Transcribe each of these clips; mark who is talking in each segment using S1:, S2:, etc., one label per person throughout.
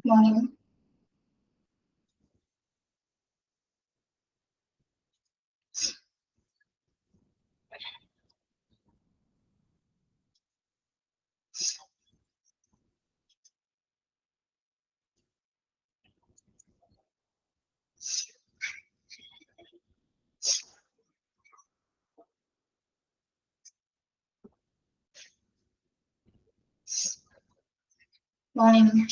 S1: Morning. Morning.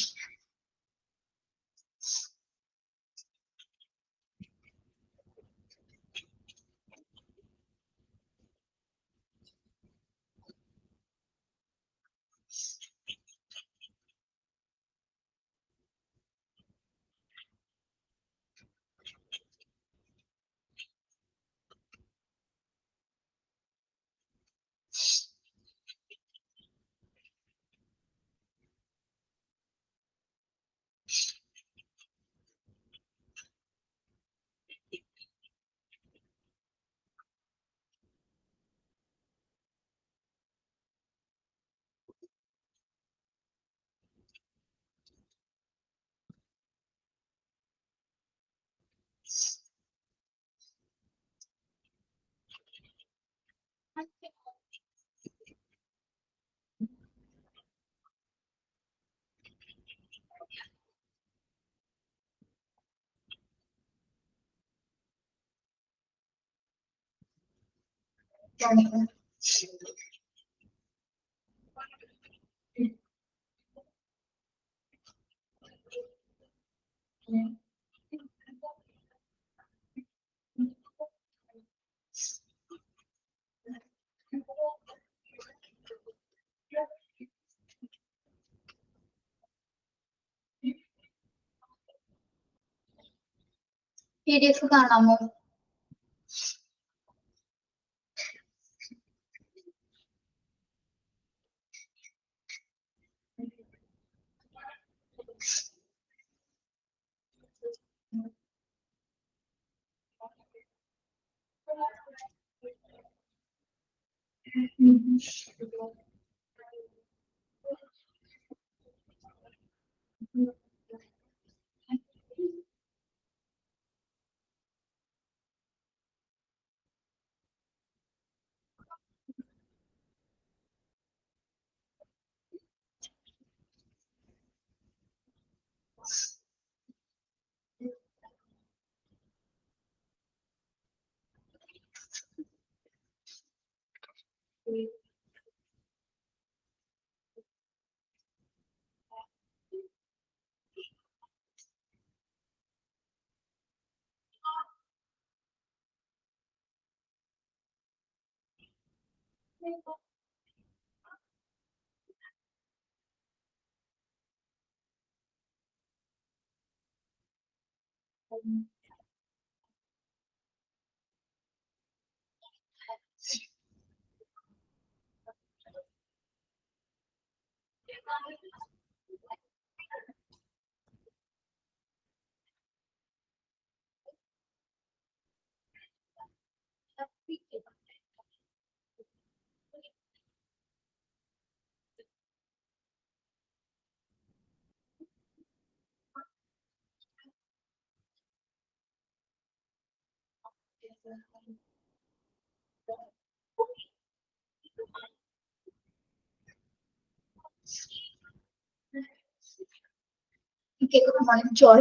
S1: Morning. PDF കാണാമോ? Okay, good morning, Joy.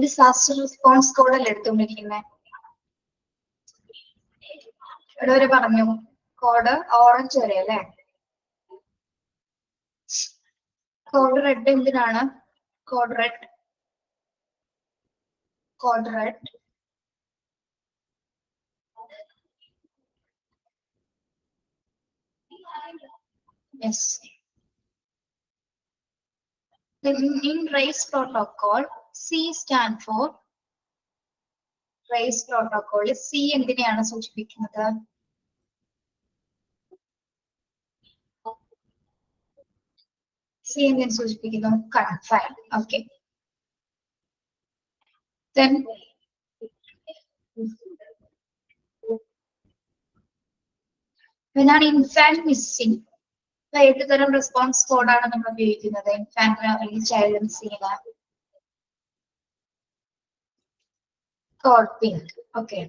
S1: Disaster response code അല്ലേ എടുത്തുകൊണ്ടിരിക്കുന്നത്? ഇവിടെ വരെ പറഞ്ഞു കോഡ് ഓറഞ്ച് വരെ അല്ലേ? കോഡ് റെഡ് എന്തിനാണ്? Code red yes. In RAISE protocol, C stand for RAISE protocol. C എന്തിനെയാണ് സൂചിപ്പിക്കുന്നത്? C എന്തിനെ സൂചിപ്പിക്കുന്നു? Confine. Okay. Then when an infant missing, ഏത് തരം റെസ്പോൺസ് കോഡാണ് നമ്മൾ ഉപയോഗിക്കുന്നത്? ഇൻഫാന്റിന് അല്ലെങ്കിൽ ചൈൽഡ് സീന്? Code pink. ഓക്കെ.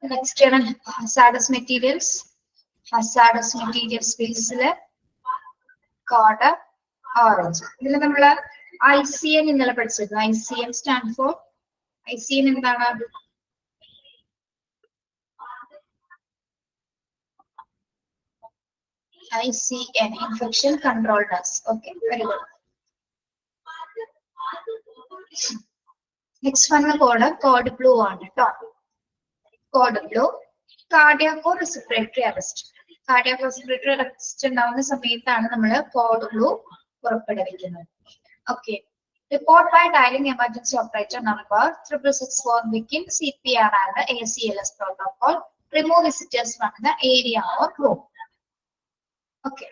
S1: നെക്സ്റ്റ് ആണ് ഹസാർഡസ് മെറ്റീരിയൽസ്. ഹസാർഡസ് മെറ്റീരിയൽസ് ഫീൽഡ്സില് കോഡ് ഓറഞ്ച്. ഇതിൽ നമ്മള് ICN ഇന്നലെ പഠിച്ചിരുന്നു. ICN സ്റ്റാൻഡ് ഫോർ, ICN എന്താണ്? ICN infection control nurse. Okay, very good. Next വന്ന കോഡ് ബ്ലൂ ആണ് കേട്ടോ. Code blue cardiac or respiratory arrest. Cardiac respiratory arrest ഉണ്ടാവുന്ന സമയത്താണ് നമ്മൾ കോഡ് ബ്ലൂ പുറപ്പെടുവിക്കുന്നത്. Okay. Report by dialing emergency operator number 6664 begin CPR and the ACLS protocol. Remove visitors from the area or room. Okay.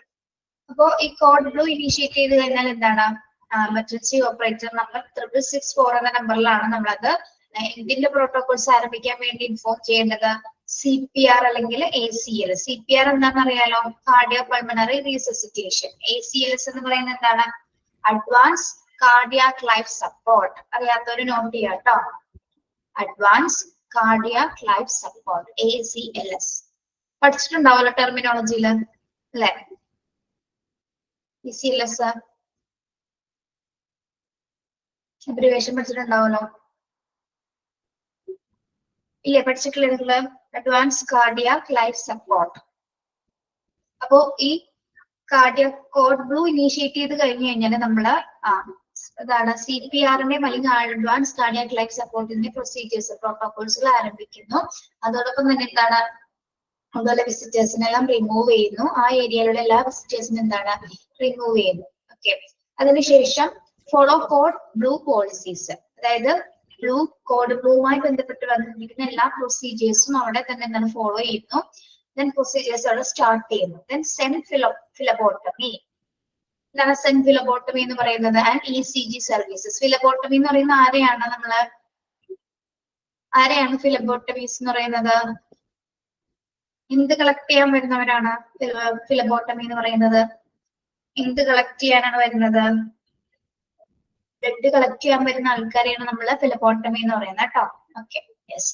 S1: അപ്പോ ഈ code blue initiate ചെയ്ത് കഴിഞ്ഞാൽ എന്താണ്? Emergency operator number 6664 എന്ന നമ്പറിലാണ് നമ്മളത് ഇതിന്റെ പ്രോട്ടോകോൾസ് ആരംഭിക്കാൻ വേണ്ടി ഇൻഫോം ചെയ്യേണ്ടത്. CPR അല്ലെങ്കിൽ ACL. CPR എന്താണെന്ന് അറിയാലോ? Cardio pulmonary resuscitation. ACLS എന്ന് പറയുന്നത് എന്താണ്? Advance cardiac life support. അറിയാത്തവര് നോട്ട് ചെയ്യാം കേട്ടോ. Advance cardiac life support, ACLS. പഠിച്ചിട്ടുണ്ടാവല്ലോ ടെർമിനോളജിയിൽ അല്ലെ? ACLS അബ്രിവേഷൻ പഠിച്ചിട്ടുണ്ടാവല്ലോ ഇല്ലേ? പഠിച്ചിട്ടില്ല? Advance cardiac life support. അപ്പോ ഈ കാർഡിയാക് കോഡ് ബ്ലൂ ഇനീഷ്യേറ്റ് ചെയ്ത് കഴിഞ്ഞു കഴിഞ്ഞാൽ നമ്മള് അതാണ് CPRന്റെ അല്ലെങ്കിൽ അഡ്വാൻസ് കാർഡിയാക് ലൈഫ് സപ്പോർട്ടിന്റെ പ്രൊസീജിയേഴ്സ് പ്രോട്ടോകോൾസുകൾ ആരംഭിക്കുന്നു. അതോടൊപ്പം തന്നെ എന്താണ്? അതുപോലെ വിസിറ്റേഴ്സിനെല്ലാം റിമൂവ് ചെയ്യുന്നു. ആ ഏരിയയിലുള്ള എല്ലാ വിസിറ്റേഴ്സിനും എന്താണ്? റിമൂവ് ചെയ്യുന്നു. ഓക്കെ. അതിനുശേഷം ഫോളോ കോഡ് ബ്ലൂ പോളിസീസ്, അതായത് ബ്ലൂ കോഡ് ബ്ലൂവുമായി ബന്ധപ്പെട്ട് വന്നിരിക്കുന്ന എല്ലാ പ്രൊസീജിയേഴ്സും അവിടെ തന്നെ എന്താണ് ഫോളോ ചെയ്യുന്നു. ദെൻ പ്രൊസീജിയേഴ്സ് അവിടെ സ്റ്റാർട്ട് ചെയ്യുന്നു. Then send phlebotomy. എന്താണ് സെൻഡ് ഫിലബോട്ടമി എന്ന് പറയുന്നത്? And ECG services. ഫിലബോട്ടമി എന്ന് പറയുന്ന ആരെയാണ് ഫിലബോട്ടമീസ് എന്ന് പറയുന്നത്? എന്ത് കളക്ട് ചെയ്യാൻ വരുന്നവരാണ് ഫിലബോട്ടമി എന്ന് പറയുന്നത്? എന്ത് കളക്ട് ചെയ്യാനാണ് വരുന്നത്? ബ്ലഡ് കളക്ട് ചെയ്യാൻ വരുന്ന ആൾക്കാരെയാണ് നമ്മൾ ഫിലബോട്ടമി എന്ന് പറയുന്നത് കേട്ടോ. Okay, yes.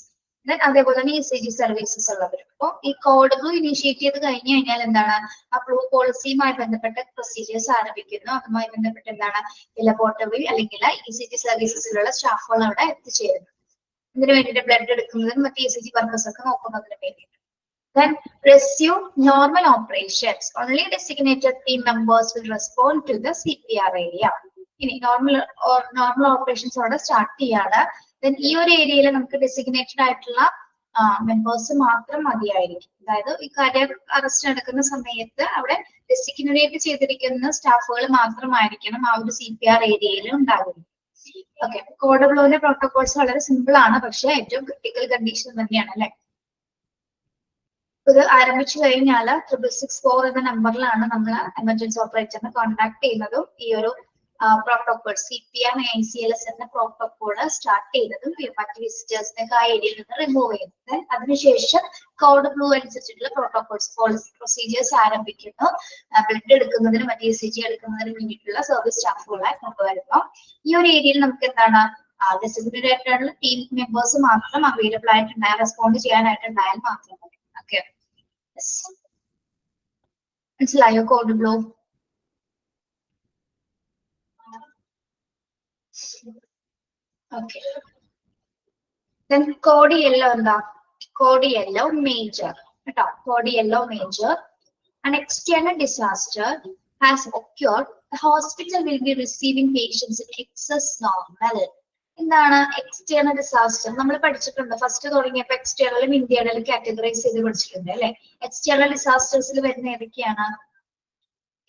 S1: അതേപോലെ തന്നെ ECG സർവീസസ് ഉള്ളവർ. അപ്പോൾ ഈ കോഡ് ബ്ലൂ ഇനീഷ്യേറ്റ് ചെയ്ത് കഴിഞ്ഞു കഴിഞ്ഞാൽ എന്താണ്? ആ ബ്ലൂ പോളിസിയുമായി ബന്ധപ്പെട്ട പ്രൊസീജിയേഴ്സ് ആരംഭിക്കുന്നു. അതുമായി ബന്ധപ്പെട്ട് എന്താണ്? ഫിലബോട്ടമി അല്ലെങ്കിൽ ECG സർവീസസിലുള്ള സ്റ്റാഫുകൾ അവിടെ എത്തിച്ചേരുന്നു. ഇതിനു വേണ്ടിയിട്ട് ബ്ലഡ് എടുക്കുന്നതിനും മറ്റ് ECG പർപ്പസ് ഒക്കെ നോക്കുന്നതിന് വേണ്ടിയിട്ട്. Then resume normal operations. Only designated team members will respond to the CPR area. ഇനി നോർമൽ ഓപ്പറേഷൻസ് അവിടെ സ്റ്റാർട്ട് ചെയ്യാണ്. ദെൻ ഈ ഒരു ഏരിയയിൽ നമുക്ക് ഡെസിഗ്നേറ്റഡ് ആയിട്ടുള്ള മെമ്പേഴ്സ് മാത്രം മതിയായിരിക്കും. അതായത് ഈ കാർഡിയാക് അറസ്റ്റ് നടക്കുന്ന സമയത്ത് അവിടെ ഡെസിഗ്നേറ്റ് ചെയ്തിരിക്കുന്ന സ്റ്റാഫുകൾ മാത്രമായിരിക്കണം ആ ഒരു CPR ഏരിയയിൽ ഉണ്ടാകുന്നത്. ഓക്കെ. കോഡ് ബ്ലൂവിന്റെ പ്രോട്ടോകോൾസ് വളരെ സിമ്പിൾ ആണ്, പക്ഷെ ഏറ്റവും ക്രിട്ടിക്കൽ കണ്ടീഷൻ തന്നെയാണ് അല്ലെ? ഇത് ആരംഭിച്ചു കഴിഞ്ഞാൽ 6664 എന്ന നമ്പറിലാണ് നമ്മൾ എമർജൻസി ഓപ്പറേറ്ററിനെ കോൺടാക്ട് ചെയ്യുന്നതും ഈ ഒരു പ്രോട്ടോകോൾ CPR ACLS എന്ന പ്രോട്ടോകോൾ സ്റ്റാർട്ട് ചെയ്തതും മറ്റ് വിസിറ്റേഴ്സിനെ ആ ഏരിയയിൽ നിന്ന് റിമൂവ് ചെയ്യുന്നത്. അതിനുശേഷം കോഡ് ബ്ലൂ അനുസരിച്ചിട്ടുള്ള പ്രോട്ടോകോൾസ് പ്രൊസീജിയേഴ്സ് ആരംഭിക്കുന്നു. ബ്ലഡ് എടുക്കുന്നതിനും മറ്റ് ECG എടുക്കുന്നതിനും വേണ്ടിയിട്ടുള്ള സർവീസ് സ്റ്റാഫുകളെ കൊണ്ടുവരുന്നു. ഈ ഒരു ഏരിയയിൽ നമുക്ക് എന്താണ്? ഡെസിഗ്നേറ്റഡ് ആയിട്ടുള്ള ടീം മെമ്പേഴ്സ് മാത്രം അവൈലബിൾ ആയിട്ടുണ്ടായാൽ റെസ്പോണ്ട് ചെയ്യാനായിട്ടുണ്ടായാൽ മാത്രം മതി. ഓക്കെ, മനസ്സിലായോ code blue? Okay. Then code yellow എന്താ? കോഡ് യെല്ലോ മേജർ കേട്ടോ. Code yellow major. An external disaster has occurred. The hospital will be receiving patients in excess normal. എന്താണ് external disaster? നമ്മൾ പഠിച്ചിട്ടുണ്ട് first തുടങ്ങിയപ്പോ എക്സ്റ്റേണലും ഇന്റേണലും categorise ചെയ്ത് പഠിച്ചിട്ടുണ്ട് അല്ലെ? എക്സ്റ്റേണൽ ഡിസാസ്റ്റേഴ്സിൽ വരുന്ന ഏതൊക്കെയാണ്?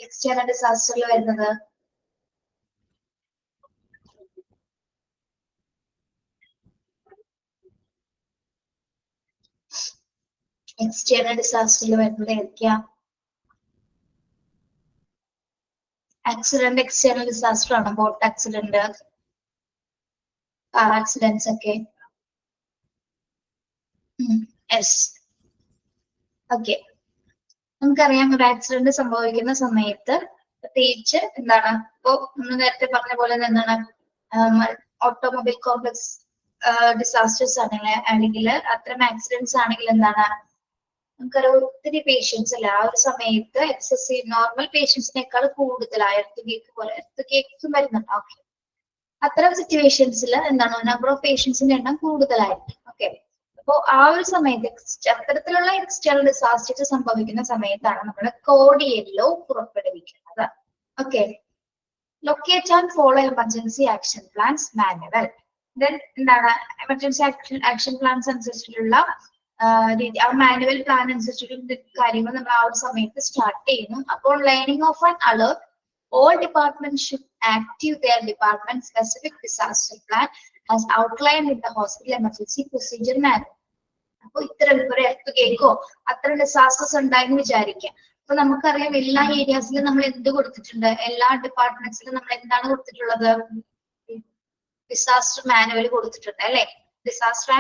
S1: എക്സ്റ്റേണൽ ഡിസാസ്റ്ററിൽ വരുന്നത് ഏതൊക്കെയാ? ആക്സിഡന്റ് എക്സ്റ്റേണൽ ഡിസാസ്റ്റർ ആണ്. ബോട്ട് ആക്സിഡന്റ്, കാർ ആക്സിഡൻസ് ഒക്കെ. യെസ്. ഓക്കെ, നമുക്കറിയാം ഒരു ആക്സിഡന്റ് സംഭവിക്കുന്ന സമയത്ത് പ്രത്യേകിച്ച് എന്താണ് ഇപ്പോ നേരത്തെ പറഞ്ഞ പോലെ എന്താണ് ഓട്ടോമൊബൈൽ കോംപ്ലക്സ് ഡിസാസ്റ്റേഴ്സ് അല്ലെങ്കിൽ അത്തരം ആക്സിഡന്റ്സ് ആണെങ്കിൽ എന്താണ് നമുക്കറിയാം ഒത്തിരി പേഷ്യൻസ് അല്ല ആ ഒരു സമയത്ത് എക്സസീവ് നോർമൽ പേഷ്യൻസിനേക്കാൾ കൂടുതലായി എർത്ത് കേക്ക് വരുന്നുണ്ട്. ഓക്കെ, അത്തരം സിറ്റുവേഷൻസിൽ എന്താണ് നമ്പർ ഓഫ് പേഷ്യൻസിന്റെ എണ്ണം കൂടുതലായിരിക്കും. ഓക്കെ, അപ്പോ ആ ഒരു സമയത്ത് അത്തരത്തിലുള്ള എക്സ്റ്റേണൽ ഡിസാസ്റ്റേഴ്സ് സംഭവിക്കുന്ന സമയത്താണ് നമ്മൾ കോഡ് യെല്ലോ പുറപ്പെടുവിക്കുന്നത്. Okay, locate and follow emergency action plans manual. Then എന്താണ് എമർജൻസി ആക്ഷൻ പ്ലാൻസ് അനുസരിച്ചിട്ടുള്ള രീതി, ആ മാനുവൽ പ്ലാൻ അനുസരിച്ചിട്ടുള്ള കാര്യങ്ങൾ നമ്മൾ ആ ഒരു സമയത്ത് സ്റ്റാർട്ട് ചെയ്യുന്നു. അപ്പോൾ learning of an alert, all departments should active their department specific disaster plan as outlined in the hospital emergency procedure manual. അപ്പൊ ഇത്തരം ഒരു എർത്ത് കേക്കോ അത്ര ഡിസാസ്റ്റേഴ്സ് ഉണ്ടായെന്ന് വിചാരിക്കാം. അപ്പൊ നമുക്കറിയാം എല്ലാ ഏരിയാസിലും നമ്മൾ എന്ത് കൊടുത്തിട്ടുണ്ട്, എല്ലാ ഡിപ്പാർട്ട്മെന്റ്സിലും നമ്മൾ എന്താണ് കൊടുത്തിട്ടുള്ളത്, ഡിസാസ്റ്റർ മാനുവൽ കൊടുത്തിട്ടുണ്ട് അല്ലെ. ഡിസാസ്റ്റർ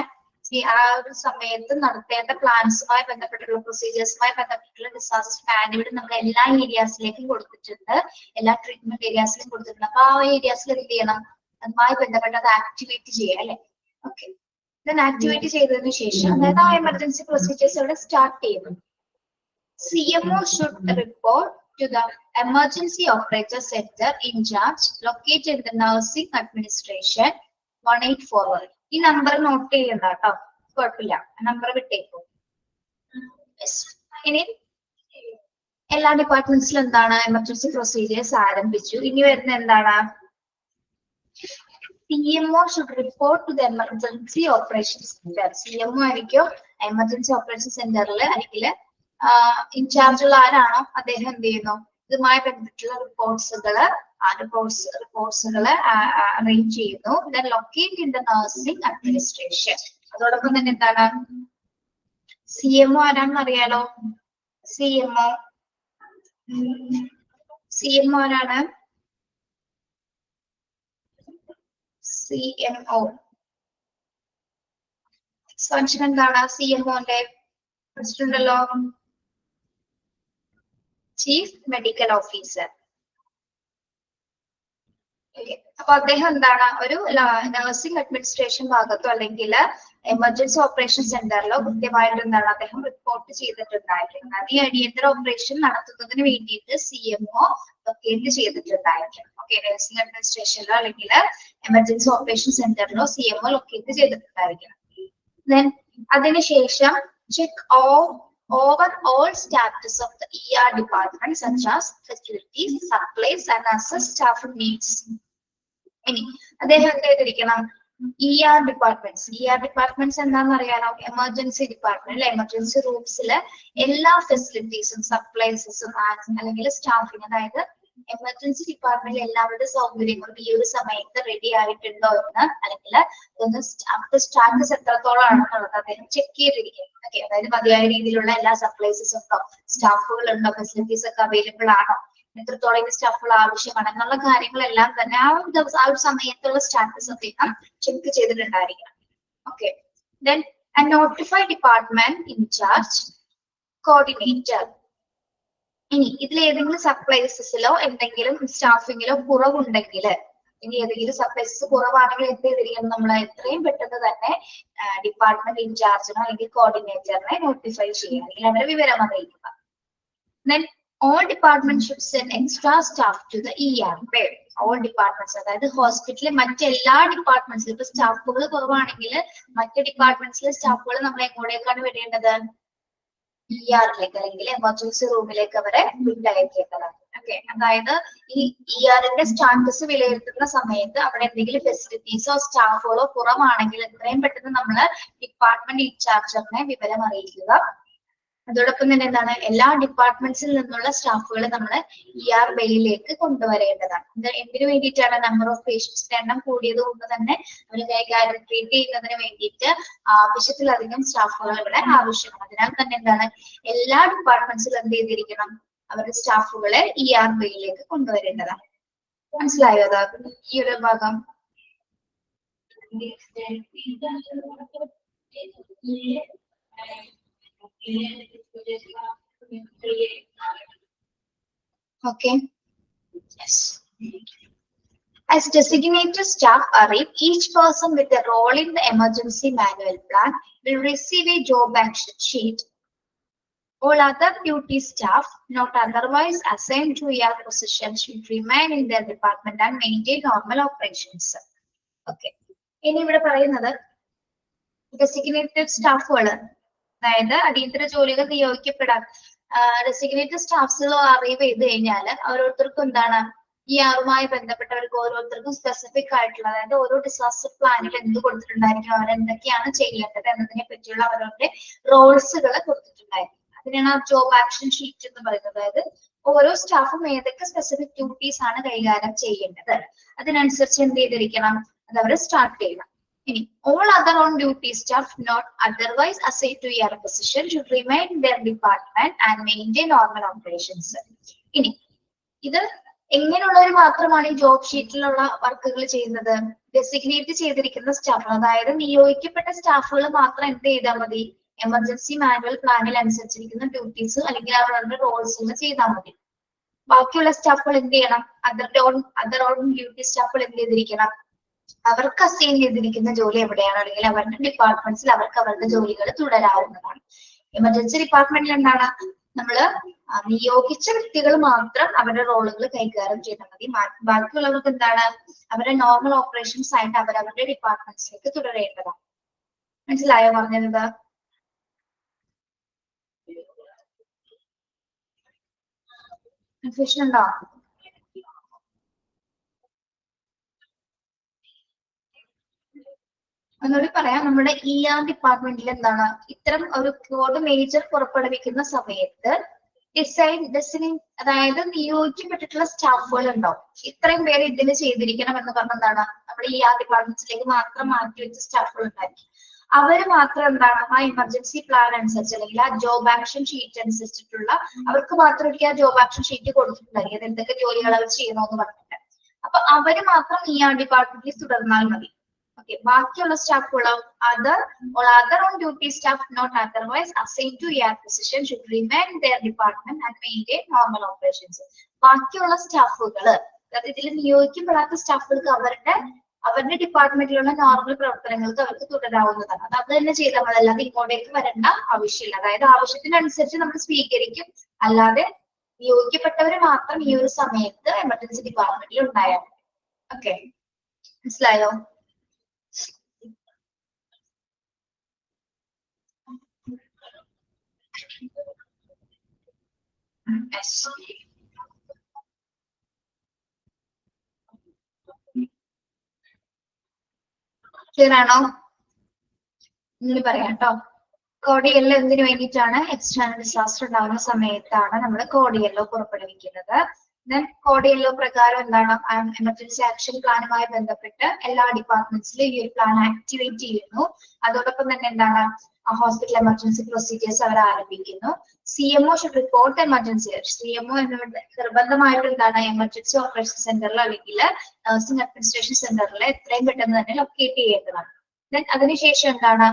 S1: ആ ഒരു സമയത്ത് നടത്തേണ്ട പ്ലാൻസുമായി ബന്ധപ്പെട്ടുള്ള പ്രൊസീജിയേഴ്സുമായി ബന്ധപ്പെട്ടുള്ള ഡിസാസ്റ്റർ മാനുവൽ നമ്മൾ എല്ലാ ഏരിയാസിലേക്കും കൊടുത്തിട്ടുണ്ട്, എല്ലാ ട്രീറ്റ്മെന്റ് ഏരിയാസിലും കൊടുത്തിട്ടുണ്ട്. അപ്പൊ ആ ഏരിയാസിൽ എന്ത് ചെയ്യണം, അതുമായി ബന്ധപ്പെട്ടത് ആക്ടിവേറ്റ് ചെയ്യുക അല്ലെ. ഓക്കെ, ദെൻ ആക്ടിവേറ്റ് ചെയ്തതിനു ശേഷം അതായത് ആ എമർജൻസി പ്രൊസീജിയേഴ്സ് അവിടെ സ്റ്റാർട്ട് ചെയ്യുന്നു. CMO should report to the emergency operator center in charge located in the nursing administration 184. ഈ നമ്പർ നോട്ട് ചെയ്യണ്ട കേട്ടോ, കുഴപ്പമില്ല, നമ്പർ വിട്ടേക്കും. ഇനി എല്ലാ ഡിപ്പാർട്ട്മെന്റ്സിലും എന്താണ് എമർജൻസി പ്രൊസീജിയേഴ്സ് ആരംഭിച്ചു. ഇനി വരുന്ന എന്താണ്, CMO should report to the emergency operations center. CMO ആയിരിക്കും എമർജൻസി ഓപ്പറേഷൻ സെന്ററിൽ അല്ലെങ്കിൽ ഇൻചാർജ് ഉള്ള ആരാണോ അദ്ദേഹം എന്ത് ചെയ്യുന്നു, ഇതുമായി ബന്ധപ്പെട്ടുള്ള റിപ്പോർട്ട്സുകള് അറേഞ്ച് ചെയ്യുന്നു. Then locate in the nursing administration. അതോടൊപ്പം തന്നെ എന്താണ് CMO ആരാണെന്ന് അറിയാലോ. CMO ആരാണ്, CMO ഫംഗ്ഷൻ എന്താണ്, CMOന്റെ പഠിച്ചിട്ടുണ്ടല്ലോ, ചീഫ് മെഡിക്കൽ ഓഫീസർ. അപ്പൊ അദ്ദേഹം എന്താണ് ഒരു നഴ്സിംഗ് അഡ്മിനിസ്ട്രേഷൻ ഭാഗത്തോ അല്ലെങ്കിൽ എമർജൻസി ഓപ്പറേഷൻ സെന്ററിലോ കൃത്യമായിട്ട് എന്താണ് അദ്ദേഹം റിപ്പോർട്ട് ചെയ്തിട്ടുണ്ടായിരിക്കുന്നത്. ഈ അടിയന്തര ഓപ്പറേഷൻ നടത്തുന്നതിന് വേണ്ടിയിട്ട് CMO ലൊക്കേറ്റ് ചെയ്തിട്ടുണ്ടായിരിക്കണം. ഓക്കെ, നഴ്സിംഗ് അഡ്മിനിസ്ട്രേഷനിലോ അല്ലെങ്കിൽ എമർജൻസി ഓപ്പറേഷൻ സെന്ററിലോ CMO ലൊക്കേറ്റ് ചെയ്തിട്ടുണ്ടായിരിക്കണം. ദെൻ അതിനുശേഷം check over all status of the ER department such as facilities, supplies and assess staff needs. ഇനി അദ്ദേഹം എന്ത് ചെയ്തിരിക്കണം, ER ഡിപ്പാർട്ട്മെന്റ്സ് എന്താണെന്ന് അറിയാലോ, എമർജൻസി ഡിപ്പാർട്ട്മെന്റ്, എമർജൻസി റൂംസിലെ എല്ലാ ഫെസിലിറ്റീസും സപ്ലൈസും അല്ലെങ്കിൽ സ്റ്റാഫിങ്, അതായത് എമർജൻസി ഡിപ്പാർട്ട്മെന്റിൽ എല്ലാവരുടെ സൗകര്യങ്ങളും ഈ ഒരു സമയത്ത് റെഡി ആയിട്ടുണ്ടോ എന്ന് അല്ലെങ്കിൽ അവിടുത്തെ സ്റ്റാറ്റസ് എത്രത്തോളം ആണെന്നുള്ളത് അദ്ദേഹം ചെക്ക് ചെയ്തിരിക്കും. ഓക്കെ, അതായത് മതിയായ രീതിയിലുള്ള എല്ലാ സപ്ലൈസസ് ഉണ്ടോ, സ്റ്റാഫുകൾ ഉണ്ടോ, ഫെസിലിറ്റീസ് ഒക്കെ അവൈലബിൾ ആണോ, എത്രത്തോളം സ്റ്റാഫുകൾ ആവശ്യമാണ് എന്നുള്ള കാര്യങ്ങളെല്ലാം തന്നെ ആ ഒരു സമയത്തുള്ള സ്റ്റാറ്റസ് അദ്ദേഹം ചെക്ക് ചെയ്തിട്ടുണ്ടായിരിക്കണം. Okay, then notify department in charge coordinator. ഇനി ഇതിൽ ഏതെങ്കിലും സപ്ലൈസസിലോ എന്തെങ്കിലും സ്റ്റാഫിങ്ങിലോ കുറവുണ്ടെങ്കിൽ, ഇനി ഏതെങ്കിലും സപ്ലൈസസ് കുറവാണെങ്കിൽ എന്ത് ചെയ്തിരിക്കണം, നമ്മൾ എത്രയും പെട്ടെന്ന് തന്നെ ഡിപ്പാർട്ട്മെന്റ് ഇൻചാർജിനോ അല്ലെങ്കിൽ കോർഡിനേറ്ററിനെ നോട്ടിഫൈ ചെയ്യുക, അല്ലെങ്കിൽ അവരെ വിവരം അറിയിക്കുക. Then all departments should send extra staff to the ER bed. All departments, അതായത് ഹോസ്പിറ്റലിലെ മറ്റെല്ലാ ഡിപ്പാർട്ട്മെന്റ്സിലും ഇപ്പൊ സ്റ്റാഫുകൾ കുറവാണെങ്കിൽ മറ്റ് ഡിപ്പാർട്ട്മെന്റ്സിലെ സ്റ്റാഫുകൾ നമ്മൾ എങ്ങോട്ടേക്കാണ് വിടേണ്ടത്, ER-ലേക്ക് അല്ലെങ്കിൽ എമർജൻസി റൂമിലേക്ക് അവരെ വിട്ടയക്കേണ്ടതാണ്. ഓക്കെ, അതായത് ഈ ER-ന്റെ സ്റ്റാറ്റസ് വിലയിരുത്തുന്ന സമയത്ത് അവിടെ എന്തെങ്കിലും ഫെസിലിറ്റീസോ സ്റ്റാഫുകളോ കുറവാണെങ്കിൽ എത്രയും പെട്ടെന്ന് നമ്മൾ ഡിപ്പാർട്ട്മെന്റ് ഇൻചാർജറിനെ വിവരം അറിയിക്കുക. അതോടൊപ്പം തന്നെ എന്താണ് എല്ലാ ഡിപ്പാർട്ട്മെന്റ്സിൽ നിന്നുള്ള സ്റ്റാഫുകളെ നമ്മൾ ER ബേയിലേക്ക് കൊണ്ടുവരേണ്ടതാണ്. ഇത് എന്തിനു വേണ്ടിയിട്ടാണ്, നമ്പർ ഓഫ് പേഷ്യൻസിന്റെ എണ്ണം കൂടിയത് കൊണ്ട് തന്നെ അവരെ കൈകാര്യം ട്രീറ്റ് ചെയ്യുന്നതിന് വേണ്ടിയിട്ട് ആവശ്യത്തിലധികം സ്റ്റാഫുകൾ ഇവിടെ ആവശ്യമാണ്. അതിനാൽ തന്നെ എന്താണ് എല്ലാ ഡിപ്പാർട്ട്മെന്റ്സിലും എന്ത് ചെയ്തിരിക്കണം, അവരുടെ സ്റ്റാഫുകളെ ER ബേയിലേക്ക് കൊണ്ടുവരേണ്ടതാണ്. മനസ്സിലായോ ഈ ഒരു ഭാഗം? Okay. Yes. As designated staff array, each person with a role in the emergency manual plan will receive a job action sheet. All other duty staff not otherwise assigned to ER positions should remain in their department and maintain normal operations. Okay. ഇനി ഇവിടെ പറയുന്നത് designated സ്റ്റാഫുകൾ, അതായത് അടിയന്തര ജോലികൾ നിയോഗിക്കപ്പെടാൻ designated സ്റ്റാഫ്സുകൾ അറിവ് ചെയ്ത് കഴിഞ്ഞാൽ ഓരോരുത്തർക്കും എന്താണ് ER-മായി ബന്ധപ്പെട്ടവർക്ക് ഓരോരുത്തർക്കും സ്പെസിഫിക് ആയിട്ടുള്ള, അതായത് ഓരോ ഡിസാസ്റ്റർ പ്ലാനിൽ എന്ത് കൊടുത്തിട്ടുണ്ടായിരിക്കും, അവർ എന്തൊക്കെയാണ് ചെയ്യേണ്ടത് എന്നതിനെ പറ്റിയുള്ള അവരുടെ റോൾസുകൾ കൊടുത്തിട്ടുണ്ടായിരിക്കും. അതിനാണ് ആ ജോബ് ആക്ഷൻ ഷീറ്റ് എന്ന് പറയുന്നത്. അതായത് ഓരോ സ്റ്റാഫും ഏതൊക്കെ സ്പെസിഫിക് ഡ്യൂട്ടീസ് ആണ് കൈകാര്യം ചെയ്യേണ്ടത്, അതിനനുസരിച്ച് എന്ത് ചെയ്തിരിക്കണം, അത് അവർ സ്റ്റാർട്ട് ചെയ്യണം. ഇനി all other on duty staff not otherwise assigned to ER position should remain in their department and maintain normal operations. ഇനി ഇത് എങ്ങനെയുള്ളവർ മാത്രമാണ് ഈ ജോബ് ഷീറ്റിലുള്ള വർക്കുകൾ ചെയ്യുന്നത്? ഡെസിഗ്നേറ്റ് ചെയ്തിരിക്കുന്ന സ്റ്റാഫുകൾ, അതായത് നിയോഗിക്കപ്പെട്ട സ്റ്റാഫുകൾ മാത്രം എന്ത് ചെയ്താൽ മതി, എമർജൻസി മാനുവൽ പ്ലാനിൽ അനുസരിച്ചിരിക്കുന്ന ഡ്യൂട്ടീസ് അല്ലെങ്കിൽ അവരുടെ റോൾസുകൾ ചെയ്താൽ മതി. ബാക്കിയുള്ള സ്റ്റാഫുകൾ എന്ത് ചെയ്യണം, അതർ ഓൺ ഡ്യൂട്ടി സ്റ്റാഫുകൾ എന്ത് ചെയ്തിരിക്കണം, അവർക്ക് അസൈൻ ചെയ്തിരിക്കുന്ന ജോലി എവിടെയാണ് അല്ലെങ്കിൽ അവരുടെ ഡിപ്പാർട്ട്മെന്റ്സിൽ അവർക്ക് അവരുടെ ജോലികൾ തുടരാവുന്നതാണ്. എമർജൻസി ഡിപ്പാർട്ട്മെന്റിൽ എന്താണ്, നമ്മള് നിയോഗിച്ച വ്യക്തികൾ മാത്രം അവരുടെ റോളുകൾ കൈകാര്യം ചെയ്താൽ മതി. ബാക്കിയുള്ളവർക്ക് എന്താണ്, അവരുടെ നോർമൽ ഓപ്പറേഷൻസ് ആയിട്ട് അവരവരുടെ ഡിപ്പാർട്ട്മെന്റ്സിലേക്ക് തുടരേണ്ടതാണ്. മനസ്സിലായോ പറഞ്ഞത്? കൺഫ്യൂഷൻ ഉണ്ടോ? ഒന്നുകൂടി പറയാം, നമ്മുടെ ER ഡിപ്പാർട്ട്മെന്റിൽ എന്താണ്, ഇത്തരം ഒരു കോഡ് മേജർ പുറപ്പെടുവിക്കുന്ന സമയത്ത് അതായത് നിയോഗിക്കപ്പെട്ടിട്ടുള്ള സ്റ്റാഫുകൾ ഉണ്ടാവും. ഇത്രയും പേര് ഇതിന് ചെയ്തിരിക്കണം എന്ന് പറഞ്ഞതാണ് നമ്മുടെ ER ഡിപ്പാർട്ട്മെന്റ്സിലേക്ക് മാത്രം മാറ്റി വെച്ച സ്റ്റാഫുകൾ ഉണ്ടായിരിക്കും. അവര് മാത്രം എന്താണ് ആ എമർജൻസി പ്ലാൻ അനുസരിച്ച് അല്ലെങ്കിൽ ആ ജോബ് ആക്ഷൻ ഷീറ്റ് അനുസരിച്ചിട്ടുള്ള അവർക്ക് മാത്രം ആ ജോബ് ആക്ഷൻ ഷീറ്റ് കൊടുത്തിട്ടുണ്ടായിരിക്കും, എന്തൊക്കെ ജോലികൾ അവർ ചെയ്യണമെന്ന് പറഞ്ഞിട്ട്. അപ്പൊ അവര് മാത്രം ER ഡിപ്പാർട്ട്മെന്റിൽ തുടർന്നാൽ മതി. Okay, ബാക്കിയുള്ള സ്റ്റാഫുകളോ other on duty staff not otherwise assigned to ER position should remain in their department and maintain normal operations. ബാക്കിയുള്ള സ്റ്റാഫുകൾ, അതായത് ഇതിൽ നിയോഗിക്കപ്പെടാത്ത സ്റ്റാഫുകൾക്ക് അവരുടെ ഡിപ്പാർട്ട്മെന്റിലുള്ള നോർമൽ പ്രവർത്തനങ്ങൾക്ക് അവർക്ക് തുടരാവുന്നതാണ്. അത് തന്നെ ചെയ്താൽ മതി, അല്ലാതെ ഇങ്ങോട്ടേക്ക് വരേണ്ട ആവശ്യമില്ല. അതായത് ആവശ്യത്തിനനുസരിച്ച് നമ്മൾ സ്വീകരിക്കും, അല്ലാതെ നിയോഗിക്കപ്പെട്ടവര് മാത്രം ഈ ഒരു സമയത്ത് എമർജൻസി ഡിപ്പാർട്ട്മെന്റിൽ ഉണ്ടായാൽ മതി. ഓക്കെ, മനസ്സിലായോ? ക്ലിയർ ആണോ? ഇങ്ങനെ പറയാം കേട്ടോ. കോഡ് യെല്ലോ എന്തിനു വേണ്ടിയിട്ടാണ്, എക്സ്റ്റേണൽ ഡിസാസ്റ്റർ ഉണ്ടാകുന്ന സമയത്താണ് നമ്മൾ കോഡ് യെല്ലോ പുറപ്പെടുവിക്കുന്നത്. കോഡ് യെല്ലോ പ്രകാരം എന്താണ്, എമർജൻസി ആക്ഷൻ പ്ലാനുമായി ബന്ധപ്പെട്ട് എല്ലാ ഡിപ്പാർട്ട്മെന്റ്സിലും ഈ ഒരു പ്ലാൻ ആക്ടിവേറ്റ് ചെയ്യുന്നു. അതോടൊപ്പം തന്നെ എന്താണ്, ഹോസ്പിറ്റൽ എമർജൻസി പ്രൊസീജിയേഴ്സ് അവർ ആരംഭിക്കുന്നു. CMO should report emergency. CMO നിർബന്ധമായിട്ട് എന്താണ്, എമർജൻസി ഓപ്പറേഷൻ സെന്ററിൽ അല്ലെങ്കിൽ നഴ്സിംഗ് അഡ്മിനിസ്ട്രേഷൻ സെന്ററിൽ എത്രയും പെട്ടെന്ന് തന്നെ ലൊക്കേറ്റ് ചെയ്യേണ്ടതാണ്. അതിനുശേഷം എന്താണ്,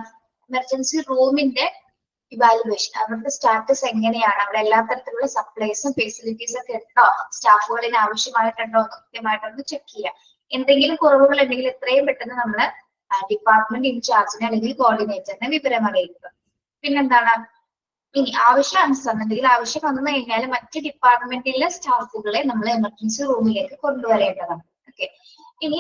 S1: എമർജൻസി റൂമിന്റെ ഇവാലുവേഷൻ, അവരുടെ സ്റ്റാറ്റസ് എങ്ങനെയാണ്, അവിടെ എല്ലാ തരത്തിലുള്ള സപ്ലൈസും ഫെസിലിറ്റീസും ഒക്കെ ഉണ്ടോ, സ്റ്റാഫുകളിന് ആവശ്യമായിട്ടുണ്ടോ എന്ന് കൃത്യമായിട്ടൊന്ന് ചെക്ക് ചെയ്യുക. എന്തെങ്കിലും കുറവുകൾ ഉണ്ടെങ്കിൽ എത്രയും പെട്ടെന്ന് നമ്മള് ഡിപ്പാർട്ട്മെന്റ് ഇൻചാർജിനെ അല്ലെങ്കിൽ കോർഡിനേറ്ററിനെ വിവരം അറിയിക്കുക. പിന്നെന്താണ്, ഇനി ആവശ്യാനുസരണം എന്തെങ്കിലും ആവശ്യം വന്നു കഴിഞ്ഞാൽ മറ്റ് ഡിപ്പാർട്ട്മെന്റിലെ സ്റ്റാഫുകളെ നമ്മൾ എമർജൻസി റൂമിലേക്ക് കൊണ്ടുവരേണ്ടതാണ്. ഓക്കെ, ഇനി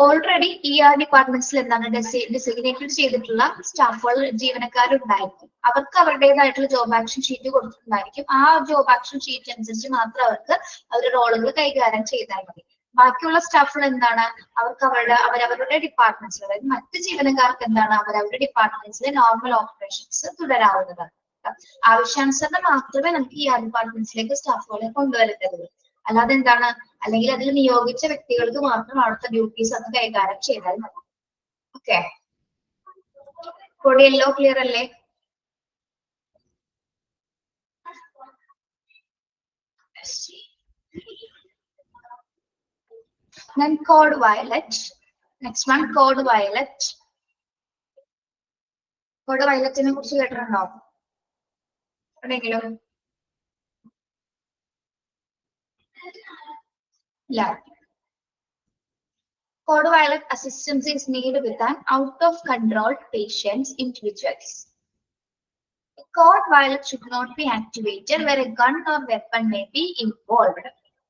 S1: ഓൾറെഡി ER ഡിപ്പാർട്ട്മെന്റ്സിൽ എന്താണ് ഡെസിഗ്നേറ്റഡ് ചെയ്തിട്ടുള്ള സ്റ്റാഫുകൾ ജീവനക്കാരുണ്ടായിരിക്കും. അവർക്ക് അവരുടേതായിട്ടുള്ള ജോബ് ആക്ഷൻ ഷീറ്റ് കൊടുത്തിട്ടുണ്ടായിരിക്കും. ആ ജോബ് ആക്ഷൻ ഷീറ്റ് അനുസരിച്ച് മാത്രം അവർക്ക് അവരുടെ റോളുകൾ കൈകാര്യം ചെയ്താൽ മതി. ബാക്കിയുള്ള സ്റ്റാഫുകൾ എന്താണ്, അവർക്ക് അവരവരുടെ ഡിപ്പാർട്ട്മെന്റ്സിൽ, അതായത് മറ്റ് ജീവനക്കാർക്ക് എന്താണ്, അവരവരുടെ ഡിപ്പാർട്ട്മെന്റ്സിലെ നോർമൽ ഓപ്പറേഷൻസ് തുടരാവുന്നതാണ്. ആവശ്യാനുസരണം മാത്രമേ നമുക്ക് ER ഡിപ്പാർട്ട്മെന്റ്സിലേക്ക് സ്റ്റാഫുകളെ കൊണ്ടുവരേണ്ടതുള്ളൂ. അല്ലാതെ എന്താണ്, അല്ലെങ്കിൽ അതിൽ നിയോഗിച്ച വ്യക്തികൾക്ക് മാത്രം അവിടുത്തെ ഡ്യൂട്ടീസ് അത് കൈകാര്യം ചെയ്താൽ മതി. ഓക്കെ, കോഡ് യെല്ലോ ക്ലിയർ അല്ലേ? Then code violet. Next one, code violet. Code violet നെ കുറിച്ച് കേട്ടിട്ടുണ്ടോ? എവിടെയെങ്കിലും ഇല്ല. Code violet assistance is needed with an out of control patient's individuals. Code violet should not be activated where a gun or weapon may be involved.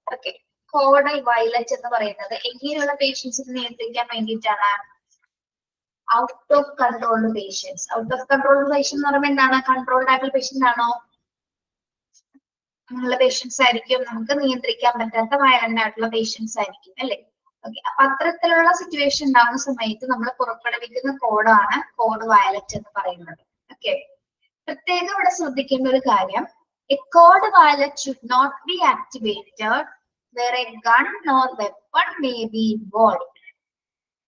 S1: Okay. Code violet എന്ന് പറയുന്നത് എങ്ങനെയുള്ള പേഷ്യൻസിനെ നിയന്ത്രിക്കാൻ വേണ്ടിയിട്ടാണ്? Out of controlled patients. Out of controlled patient എന്ന് പറയുമ്പോൾ എന്താണ്? Controlled ആയിട്ടുള്ള പേഷ്യന്റ് ആണോ? അങ്ങനെയുള്ള പേഷ്യൻസ് ആയിരിക്കും. നമുക്ക് നിയന്ത്രിക്കാൻ പറ്റാത്ത വയലന്റ് ആയിട്ടുള്ള പേഷ്യൻസ് ആയിരിക്കും അല്ലെ? ഓക്കെ. അപ്പൊ അത്തരത്തിലുള്ള സിറ്റുവേഷൻ ഉണ്ടാകുന്ന സമയത്ത് നമ്മൾ പുറപ്പെടുവിക്കുന്ന കോഡാണ് കോഡ് വയലറ്റ് എന്ന് പറയുന്നത്. ഓക്കെ. പ്രത്യേകം ഇവിടെ ശ്രദ്ധിക്കേണ്ട ഒരു കാര്യം, a code violet should not be activated where a gun or weapon may be involved.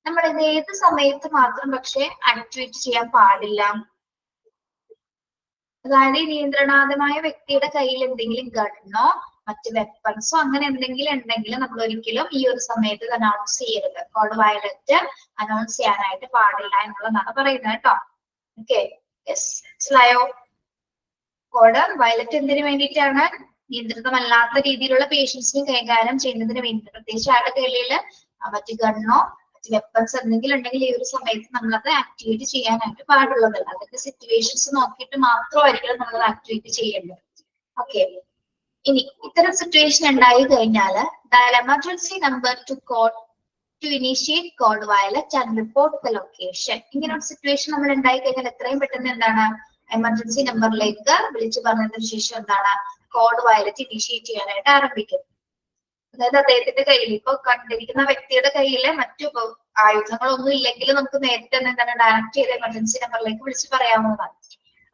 S1: നമ്മൾ ഇത് ഏത് സമയത്ത് മാത്രം പക്ഷെ ആക്ടിവേറ്റ് ചെയ്യാൻ പാടില്ല? അതായത് നിയന്ത്രണാതമായ വ്യക്തിയുടെ കയ്യിൽ എന്തെങ്കിലും ഗണ്ണോ മറ്റ് വെപ്പൺസോ അങ്ങനെ എന്തെങ്കിലും ഉണ്ടെങ്കിൽ നമ്മൾ ഒരിക്കലും ഈ ഒരു സമയത്ത് അനൗൺസ് ചെയ്യരുത്. കോഡ് വയലറ്റ് അനൗൺസ് ചെയ്യാനായിട്ട് പാടില്ല എന്നുള്ളതാണ് പറയുന്നത് കേട്ടോ. ഓക്കെ. യെസ്, മനസ്സിലായോ? കോഡ് വയലറ്റ് എന്തിനു വേണ്ടിയിട്ടാണ്? നിയന്ത്രിതമല്ലാത്ത രീതിയിലുള്ള പേഷ്യൻസിനെ കൈകാര്യം ചെയ്യുന്നതിന് വേണ്ടി. പ്രത്യേകിച്ച് ആളുടെ കയ്യിൽ മറ്റ് ഗണ്ണോ മറ്റ് വെപ്പൺസ് എന്തെങ്കിലും ഉണ്ടെങ്കിൽ ഈ ഒരു സമയത്ത് നമ്മളത് ആക്ടിവേറ്റ് ചെയ്യാനായിട്ട് പാടുള്ളതല്ല. അതിന്റെ സിറ്റുവേഷൻസ് നോക്കിയിട്ട് മാത്രമായിരിക്കും നമ്മളത് ആക്ടിവേറ്റ് ചെയ്യേണ്ടത്. ഓക്കെ. ഇനി ഇത്തരം സിറ്റുവേഷൻ ഉണ്ടായി കഴിഞ്ഞാൽ dial emergency number two initiate code violet and report the location. ഇങ്ങനെ ഒരു സിറ്റുവേഷൻ നമ്മൾ ഉണ്ടായി കഴിഞ്ഞാൽ എത്രയും പെട്ടെന്ന് എന്താണ്? എമർജൻസി നമ്പറിലേക്ക് വിളിച്ചു പറഞ്ഞതിന് ശേഷം എന്താണ്? കോഡ് വയലറ്റ് ഇനീഷ്യേറ്റ് ചെയ്യാനായിട്ട് ആരംഭിക്കും. അതായത് അദ്ദേഹത്തിന്റെ കയ്യിൽ ഇപ്പൊ കണ്ടിരിക്കുന്ന വ്യക്തിയുടെ കയ്യില് മറ്റു ആയുധങ്ങളൊന്നും ഇല്ലെങ്കിൽ നമുക്ക് നേരത്തെ എന്താണ് ഡയറക്റ്റ് ചെയ്ത് എമർജൻസി നമ്പറിലേക്ക് വിളിച്ച് പറയാവുന്നതാണ്.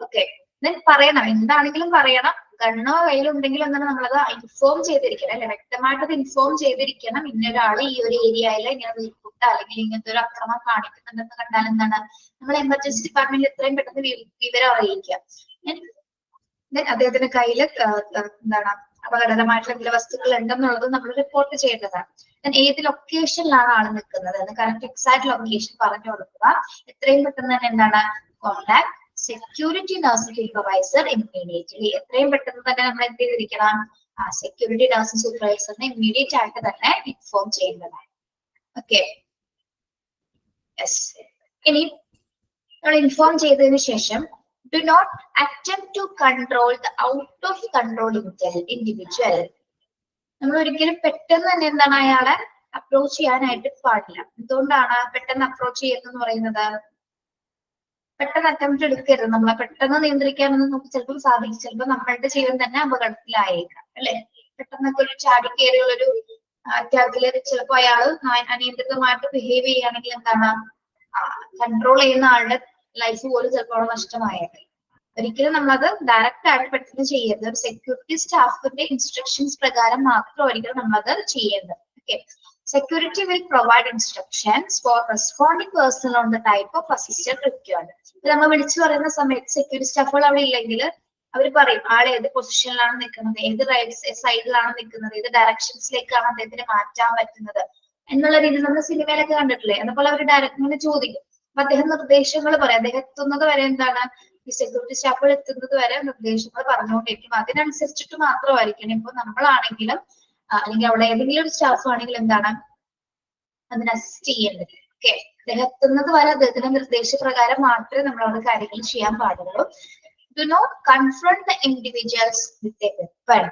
S1: ഓക്കെ. ദെൻ പറയണം, എന്താണെങ്കിലും പറയണം. ഗണ്ണോ കയ്യിലുണ്ടെങ്കിൽ എന്താണ് നമ്മളത് ഇൻഫോം ചെയ്തിരിക്കണം അല്ലെ? വ്യക്തമായിട്ട് അത് ഇൻഫോം ചെയ്തിരിക്കണം. ഇന്നൊരാൾ ഈ ഒരു ഏരിയയിൽ ഇങ്ങനെ വീർക്കുട്ട അല്ലെങ്കിൽ ഇങ്ങനത്തെ ഒരു അക്രമം കാണിക്കുന്നുണ്ടെന്ന് കണ്ടാൽ എന്താണ് നമ്മൾ എമർജൻസി ഡിപ്പാർട്ട്മെന്റിൽ എത്രയും പെട്ടെന്ന് വിവരം അറിയിക്കുക. അദ്ദേഹത്തിന്റെ കയ്യില് എന്താണ് അപകടകരമായിട്ടുള്ള എന്തെങ്കിലും വസ്തുക്കൾ ഉണ്ടെന്നുള്ളത് നമ്മൾ റിപ്പോർട്ട് ചെയ്യേണ്ടതാണ്. ഏത് ലൊക്കേഷനിലാണ് ആൾ നിൽക്കുന്നത് എന്ന് കറക്റ്റ് എക്സാക്ട് ലൊക്കേഷൻ പറഞ്ഞു കൊടുക്കുക. എത്രയും പെട്ടെന്ന് തന്നെ എന്താണ് contact security nursing supervisor immediately. എത്രയും പെട്ടെന്ന് തന്നെ നമ്മൾ എന്ത് ചെയ്തിരിക്കണം? സെക്യൂരിറ്റി നഴ്സിംഗ് സൂപ്പർവൈസറിനെ ഇമ്മീഡിയറ്റ് ആയിട്ട് തന്നെ ഇൻഫോം ചെയ്യേണ്ടതാണ്. ഓക്കെ. യെസ്. ഇനി നമ്മൾ ഇൻഫോം ചെയ്തതിനു ശേഷം do not attempt to control the out of control individual. നമ്മൾ ഒരിക്കലും പെട്ടെന്ന് തന്നെ എന്താണ് അയാളെ അപ്രോച്ച് ചെയ്യാനായിട്ട് പാടില്ല. എന്തുകൊണ്ടാണ് പെട്ടെന്ന് അപ്രോച്ച് ചെയ്യുന്നത് പറയുന്നത്? പെട്ടെന്ന് അറ്റംപ്റ്റ് എടുക്കരുത്. നമ്മളെ പെട്ടെന്ന് നിയന്ത്രിക്കാനൊന്നും നമുക്ക് ചിലപ്പോൾ സാധിക്കും. ചിലപ്പോൾ നമ്മളുടെ ജീവൻ തന്നെ അപകടത്തിലായേക്കാം അല്ലെ? പെട്ടെന്നൊക്കെ ഒരു ചാടിക്കേറിയുള്ള ഒരു അറ്റാക്കില് ചിലപ്പോൾ അയാൾ അനിയന്ത്രിതമായിട്ട് ബിഹേവ് ചെയ്യുകയാണെങ്കിൽ എന്താണ് കൺട്രോൾ ചെയ്യുന്ന ആളുടെ ലൈഫ് പോലും ചിലപ്പോൾ നഷ്ടമായേക്കാം. ഒരിക്കലും നമ്മളത് ഡയറക്റ്റ് ആയിട്ട് പെട്ടെന്ന് ചെയ്യരുത്. ഒരു സെക്യൂരിറ്റി സ്റ്റാഫിന്റെ ഇൻസ്ട്രക്ഷൻസ് പ്രകാരം മാത്രം ഒരിക്കലും നമ്മളത് ചെയ്യേണ്ടത്. Okay. Security will provide instructions four responding person on the type of assistant required. നമ്മൾ വിളിച്ചു പറയുന്ന സമയത്ത് സെക്യൂരിറ്റി സ്റ്റാഫുകൾ അവിടെ ഇല്ലെങ്കിൽ അവർ പറയും ആൾ ഏത് പൊസിഷനിലാണ് നിൽക്കുന്നത്, ഏത് റൈറ്റ് സൈഡിലാണ് നിൽക്കുന്നത്, ഏത് ഡയറക്ഷൻസിലേക്കാണ് അദ്ദേഹത്തിന് മാറ്റാൻ പറ്റുന്നത് എന്നുള്ള രീതിയിൽ നമ്മൾ സിനിമയിലൊക്കെ കണ്ടിട്ടില്ലേ? അതുപോലെ അവർ ഡയറക്റ്റ് ഇങ്ങനെ ചോദിക്കും. അപ്പൊ അദ്ദേഹം നിർദ്ദേശങ്ങൾ പറയാം. അദ്ദേഹം എത്തുന്നത് വരെ എന്താണ് ഈ സെക്യൂരിറ്റി സ്റ്റാഫുകൾ എത്തുന്നത് വരെ നിർദ്ദേശങ്ങൾ പറഞ്ഞുകൊണ്ടിരിക്കും. അതിനനുസരിച്ചിട്ട് മാത്രമായിരിക്കണം ഇപ്പൊ നമ്മളാണെങ്കിലും അല്ലെങ്കിൽ അവിടെ ഏതെങ്കിലും ഒരു സ്റ്റാഫ് ആണെങ്കിലും എന്താണ് അതിന് അസിസ്റ്റ് ചെയ്യേണ്ടത്. ഓക്കെ. അദ്ദേഹം എത്തുന്നത് വരെ അദ്ദേഹത്തിന്റെ നിർദ്ദേശപ്രകാരം മാത്രമേ നമ്മൾ അവിടെ കാര്യങ്ങൾ ചെയ്യാൻ പാടുള്ളൂ. Do not confront the individuals with a weapon.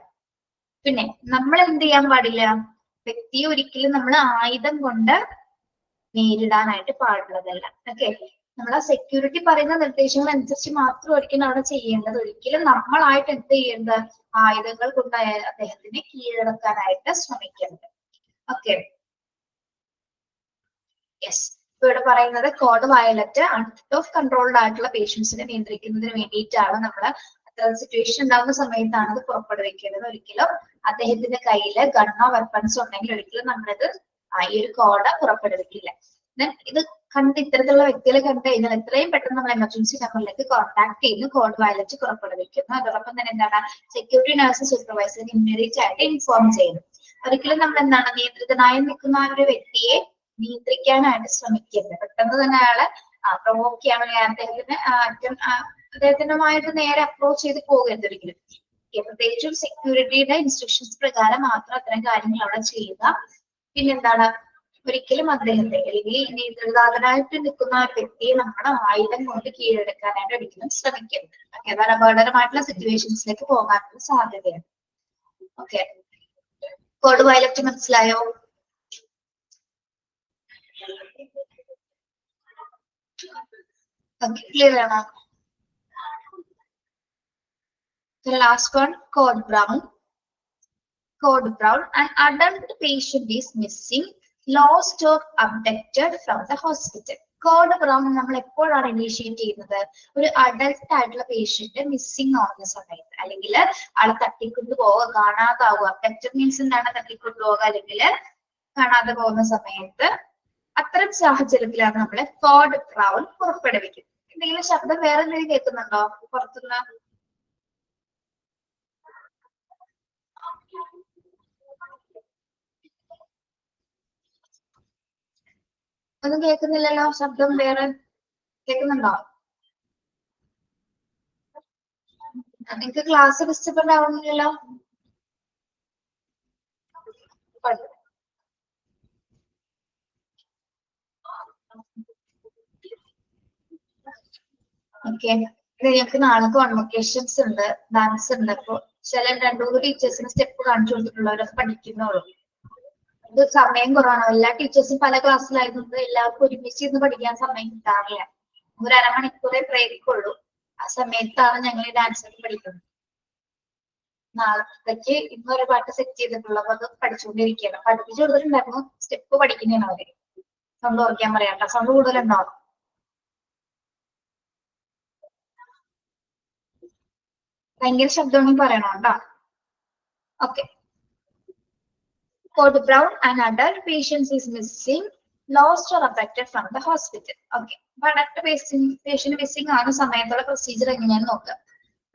S1: പിന്നെ നമ്മൾ എന്ത് ചെയ്യാൻ പാടില്ല? വ്യക്തിയെ ഒരിക്കലും നമ്മൾ ആയുധം കൊണ്ട് നേരിടാനായിട്ട് പാടുള്ളതല്ല. ഓക്കെ. നമ്മൾ ആ സെക്യൂരിറ്റി പറയുന്ന നിർദ്ദേശങ്ങൾ അനുസരിച്ച് മാത്രം ഒരിക്കലും അവിടെ ചെയ്യേണ്ടത്. ഒരിക്കലും നമ്മളായിട്ട് എന്ത് ചെയ്യേണ്ടത്? ആയുധങ്ങൾ കൊണ്ട് അദ്ദേഹത്തിനെ കീഴടക്കാനായിട്ട് ശ്രമിക്കേണ്ടത്. ഓക്കെ. യെസ്. ഇപ്പൊ ഇവിടെ പറയുന്നത് code violet out of controlled ആയിട്ടുള്ള പേഷ്യൻസിനെ നിയന്ത്രിക്കുന്നതിന് വേണ്ടിയിട്ടാണ് നമ്മൾ അത്തരം സിറ്റുവേഷൻ ഉണ്ടാകുന്ന സമയത്താണ് അത് പുറപ്പെടുവിക്കേണ്ടത്. ഒരിക്കലും അദ്ദേഹത്തിന്റെ കയ്യില് ഗണ്ണോ വെപ്പൺസോ ഉണ്ടെങ്കിൽ ഒരിക്കലും നമ്മളിത് ഈ ഒരു കോഡ് പുറപ്പെടുവിക്കില്ല. ഇത് കണ്ട് ഇത്തരത്തിലുള്ള വ്യക്തികളെ കണ്ടു കഴിഞ്ഞാൽ എത്രയും പെട്ടെന്ന് നമ്മൾ എമർജൻസി നമ്പറിലേക്ക് കോൺടാക്ട് ചെയ്യുന്നു, കോഡ് വയലറ്റ് പുറപ്പെടുവിക്കുന്നു. അതോടൊപ്പം തന്നെ എന്താണ് സെക്യൂരിറ്റി നഴ്സിംഗ് സൂപ്പർവൈസറിന് ഇമ്മീഡിയറ്റ് ആയിട്ട് ഇൻഫോം ചെയ്യുന്നു. ഒരിക്കലും നമ്മൾ എന്താണ് നിയന്ത്രിതനായി നിൽക്കുന്ന ആ ഒരു വ്യക്തിയെ നിയന്ത്രിക്കാനായിട്ട് ശ്രമിക്കരുത്. പെട്ടെന്ന് തന്നെ അയാളെ പ്രൊവോക്ക് ചെയ്യാൻ അദ്ദേഹത്തിന് അദ്ദേഹത്തിനുമായിട്ട് നേരെ അപ്രോച്ച് ചെയ്ത് പോകരുത് ഒരിക്കലും. പ്രത്യേകിച്ചും സെക്യൂരിറ്റിയുടെ ഇൻസ്ട്രക്ഷൻസ് പ്രകാരം മാത്രം അത്തരം കാര്യങ്ങൾ അവിടെ ചെയ്യുക. പിന്നെന്താണ്, ഒരിക്കലും അദ്ദേഹത്തെ അല്ലെങ്കിൽ നേതൃദാതനായിട്ട് നിൽക്കുന്ന ഒരു വ്യക്തിയെ നമ്മുടെ ആയുധം കൊണ്ട് കീഴടക്കാനായിട്ട് ഒരിക്കലും ശ്രമിക്കരുത്. ഓക്കെ, അതാണ് അപകടകരമായിട്ടുള്ള സിറ്റുവേഷൻസിലേക്ക് പോകാനുള്ള സാധ്യതയാണ്. ഓക്കെ, കോഡ് വയലറ്റ് മനസ്സിലായോ? ഓക്കെ, ക്ലിയർ ആണോ? The last one, code brown. Code brown, an adult patient is missing, lost or abducted from the hospital. Code brown നമ്മൾ എപ്പോഴാണ് ഇനീഷ്യേറ്റ് ചെയ്യുന്നത്? ഒരു അഡൽട്ട് ആയിട്ടുള്ള പേഷ്യന്റ് മിസ്സിംഗ് ആവുന്ന സമയത്ത്, അല്ലെങ്കിൽ ആളെ തട്ടിക്കൊണ്ടുപോവുക, കാണാതാവുക. അബ്ഡക്റ്റഡ് മീൻസ് എന്താണ്? തട്ടിക്കൊണ്ടുപോവുക അല്ലെങ്കിൽ കാണാതെ പോകുന്ന സമയത്ത്, അത്തരം സാഹചര്യത്തിലാണ് നമ്മൾ കോഡ് ബ്രൗൺ പുറപ്പെടുവിക്കുന്നത്. എന്തെങ്കിലും ശബ്ദം വേറെ എന്തെങ്കിലും കേൾക്കുന്നുണ്ടോ പുറത്തുനിന്ന്? ഒന്നും കേൾക്കുന്നില്ലല്ലോ, ശബ്ദം വേറെ കേൾക്കുന്നുണ്ടോ? നിങ്ങൾക്ക് ക്ലാസ് ഡിസ്റ്റർബ് ആവുന്നില്ലല്ലോ? ഓക്കെ, ഞങ്ങൾക്ക് നാളെ കോൺവൊക്കേഷൻസ് ഉണ്ട്, ഡാൻസ് ഉണ്ട്. അപ്പൊ ചില 2-3 ടീച്ചേഴ്സിന് സ്റ്റെപ്പ് കാണിച്ചു കൊടുത്തിട്ടുള്ളവരൊക്കെ പഠിക്കുന്നുള്ളൂ. ഇത് സമയം കുറവാണ്. എല്ലാ ടീച്ചേഴ്സും പല ക്ലാസ്സിലായതുകൊണ്ട് എല്ലാവർക്കും ഒരുമിച്ച് ഇരുന്ന് പഠിക്കാൻ സമയം കിട്ടാറില്ല. ഒരു അരമണിക്കൂറേ ബ്രേക്ക് ഉള്ളൂ. ആ സമയത്താണ് ഞങ്ങൾ ഈ ഡാൻസ് ഒക്കെ പഠിക്കുന്നത്. നാളത്തേക്ക് ഇന്നൊരു പാട്ട് സെറ്റ് ചെയ്തിട്ടുള്ളത്, അത് പഠിച്ചുകൊണ്ടിരിക്കുകയാണ്. പഠിപ്പിച്ചു കൊടുത്തിട്ടുണ്ടായിരുന്നു, സ്റ്റെപ്പ് പഠിക്കുന്നതാണ് അവര്. സൗണ്ട് കുറയ്ക്കാൻ പറയാം, സൗണ്ട് കൂടുതലുണ്ടാവും. ഭയങ്കര ശബ്ദമാണെങ്കിൽ പറയണോ കേട്ടോ? Okay, code brown, an adult patient is missing, lost or abducted from the hospital. Okay, adult patient missing ആണ് സമയത്തുള്ള പ്രൊസീജിയർ എങ്ങനെയാണെന്ന് നോക്കുക.